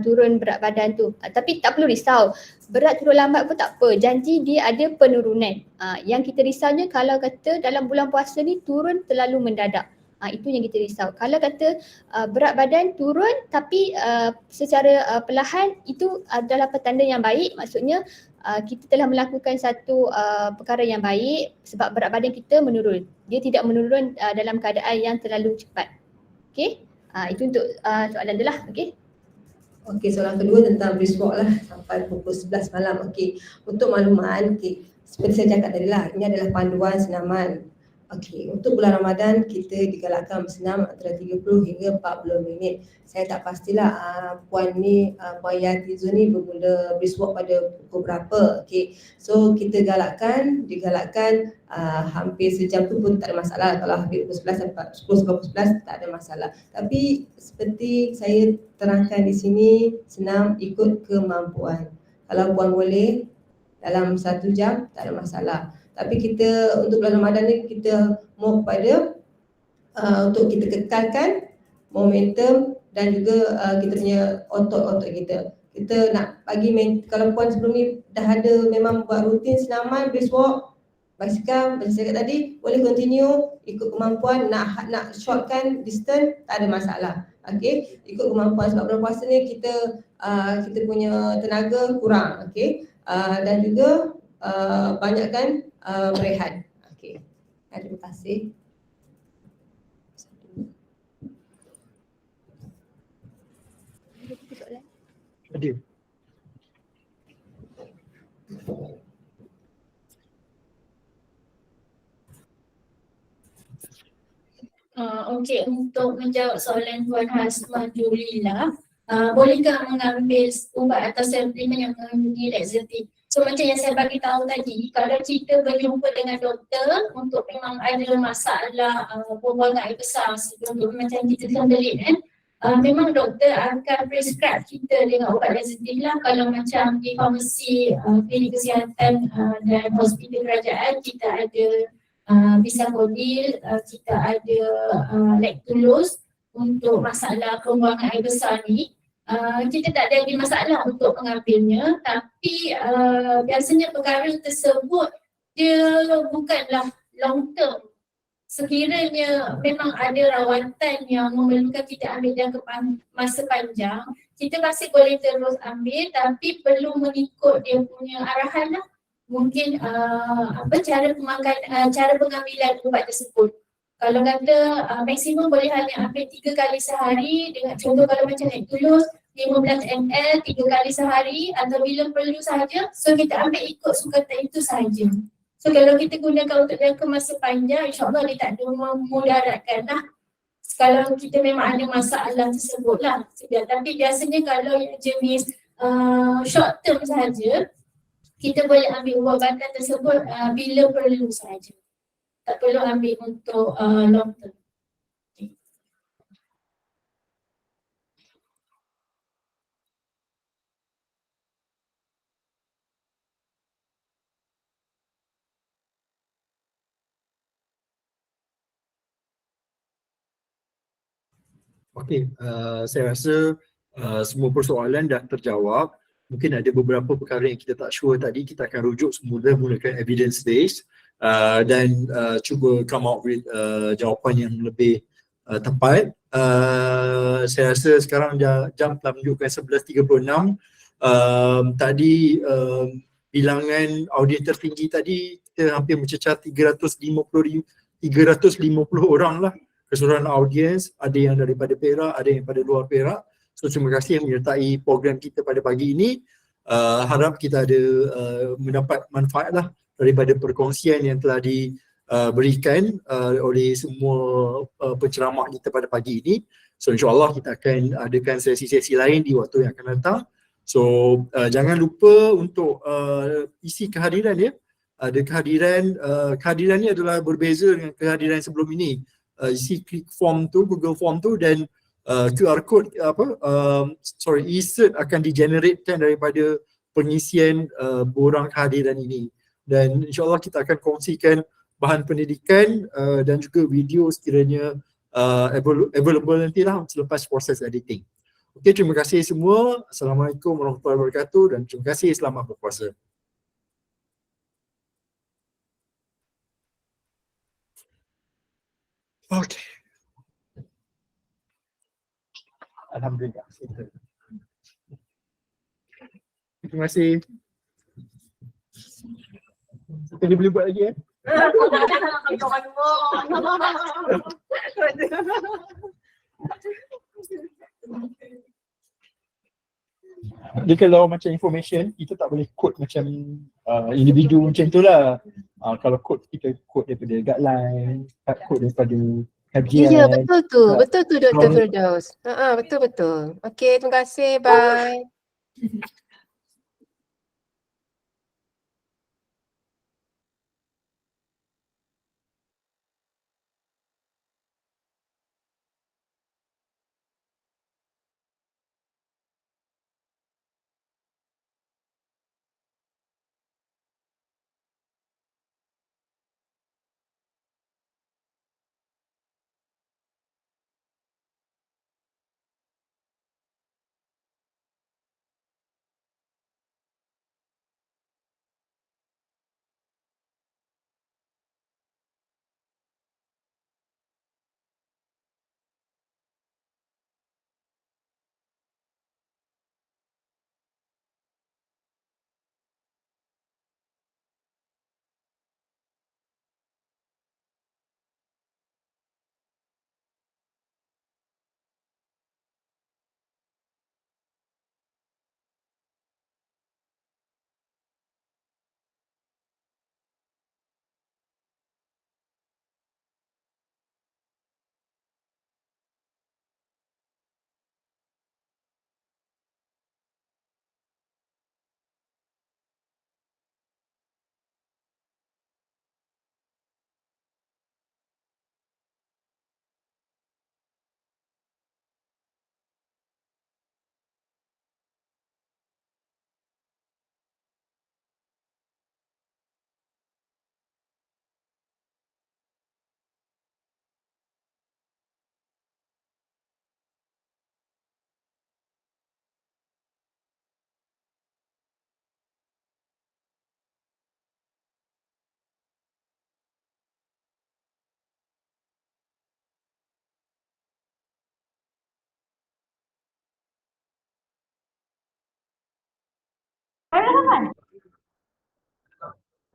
turun berat badan tu. Tapi tak perlu risau, berat turun lambat pun tak apa, janji dia ada penurunan. Yang kita risaunya kalau kata dalam bulan puasa ni turun terlalu mendadak. Itu yang kita risau. Kalau kata berat badan turun tapi secara perlahan, itu adalah petanda yang baik. Maksudnya kita telah melakukan satu perkara yang baik sebab berat badan kita menurun. Dia tidak menurun dalam keadaan yang terlalu cepat. Okey, itu untuk soalan dia lah. Okey. Okey, soalan kedua tentang brisk walk lah sampai pukul 11 malam. Okey, untuk makluman, seperti saya cakap tadi lah, ini adalah panduan senaman. Okey, untuk bulan Ramadan kita digalakkan bersenam antara 30 hingga 40 minit. Saya tak pastilah Puan Yati Zul ni bermula brisk walk pada pukul berapa. Okey, so kita digalakkan hampir sejam tu pun tak ada masalah. Kalau hampir pukul 11 sampai 10 tak ada masalah. Tapi seperti saya terangkan di sini, senam ikut kemampuan. Kalau Puan boleh dalam 1 jam tak ada masalah. Tapi kita untuk bulan Ramadan ni kita mau kepada untuk kita kekalkan momentum dan juga kita punya otot-otot kita. Kita nak bagi kalau Puan sebelum ni dah ada memang buat rutin senaman, brisk walk, basikal macam saya kata tadi, boleh continue ikut kemampuan. Nak shortkan distance tak ada masalah. Okey, ikut kemampuan sebab bulan puasa ni kita punya tenaga kurang. Okey, dan juga banyakkan berehat. Okey. Terima kasih. Ada. Okey, untuk menjawab soalan Puan Hasmah Julila, bolehkah mengambil ubat atau suplemen yang mengandungi laxatif? So macam yang saya bagi tahu tadi, kalau kita berjumpa dengan doktor untuk memang ada masalah pembuangan air besar sebelum macam kita terbelit memang doktor akan prescribe kita dengan ubat laxatif lah. Kalau macam di farmasi klinik kesihatan dan hospital kerajaan kita ada Bisakodil, kita ada Lactulose untuk masalah pembuangan air besar ni. Kita tak ada masalah untuk mengambilnya, tapi biasanya perkara tersebut dia bukanlah long term. Sekiranya memang ada rawatan yang memerlukan kita ambil jangka masa panjang, kita masih boleh terus ambil tapi perlu mengikut dia punya arahan lah. Mungkin cara pengambilan ubat tersebut. Kalau kata maksimum boleh hanya ambil 3 kali sehari, dengan contoh kalau macam Lactulose 15 ml 3 kali sehari atau bila perlu sahaja, so kita ambil ikut sukatan itu sahaja. So kalau kita gunakan untuk jangka masa panjang, insyaAllah dia tak ada memudaratkan lah. Kalau kita memang ada masalah tersebut lah. Tapi biasanya kalau yang jenis short term sahaja, kita boleh ambil ubat-ubatan tersebut bila perlu sahaja. Tak perlu ambil untuk long term. Okey, saya rasa semua persoalan dah terjawab. Mungkin ada beberapa perkara yang kita tak sure tadi, kita akan rujuk semula menggunakan evidence based dan cuba come out with jawapan yang lebih tempat. Saya rasa sekarang jam telah menunjukkan 11.36. Tadi bilangan audiens tertinggi tadi kita hampir mencecah 350 orang lah keseluruhan audiens, ada yang daripada Perak, ada yang daripada luar Perak. So terima kasih yang menyertai program kita pada pagi ini. Harap kita ada mendapat manfaat lah daripada perkongsian yang telah diberikan oleh semua penceramah kita pada pagi ini. So insyaAllah kita akan adakan sesi-sesi lain di waktu yang akan datang. So jangan lupa untuk isi kehadiran ya. Ada kehadiran ni adalah berbeza dengan kehadiran sebelum ini. Isi klik form tu, Google Form tu, dan QR code e-cert akan di-generatekan daripada pengisian borang kehadiran ini. Dan insyaAllah kita akan kongsikan bahan pendidikan dan juga video sekiranya available nantilah selepas proses editing. Okey, terima kasih semua. Assalamualaikum warahmatullahi wabarakatuh dan terima kasih, selamat berpuasa. Okey. Alhamdulillah. Terima kasih. Kita boleh buat lagi ya? Dia kalau macam information, kita tak boleh code macam individu macam tu lah. Kalau code, kita code daripada guideline, code daripada kajian. Ya, betul tu Dr. Firdaus. Betul. Okey, terima kasih, bye.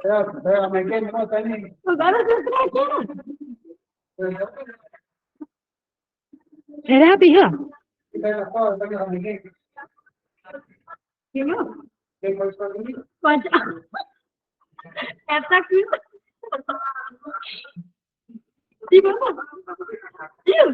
Saya main game semua tadi. Dah habis lah. Kita nak call tadi main game. Ya. Game call ini. Macam. Kata kita. Di mana? Ya.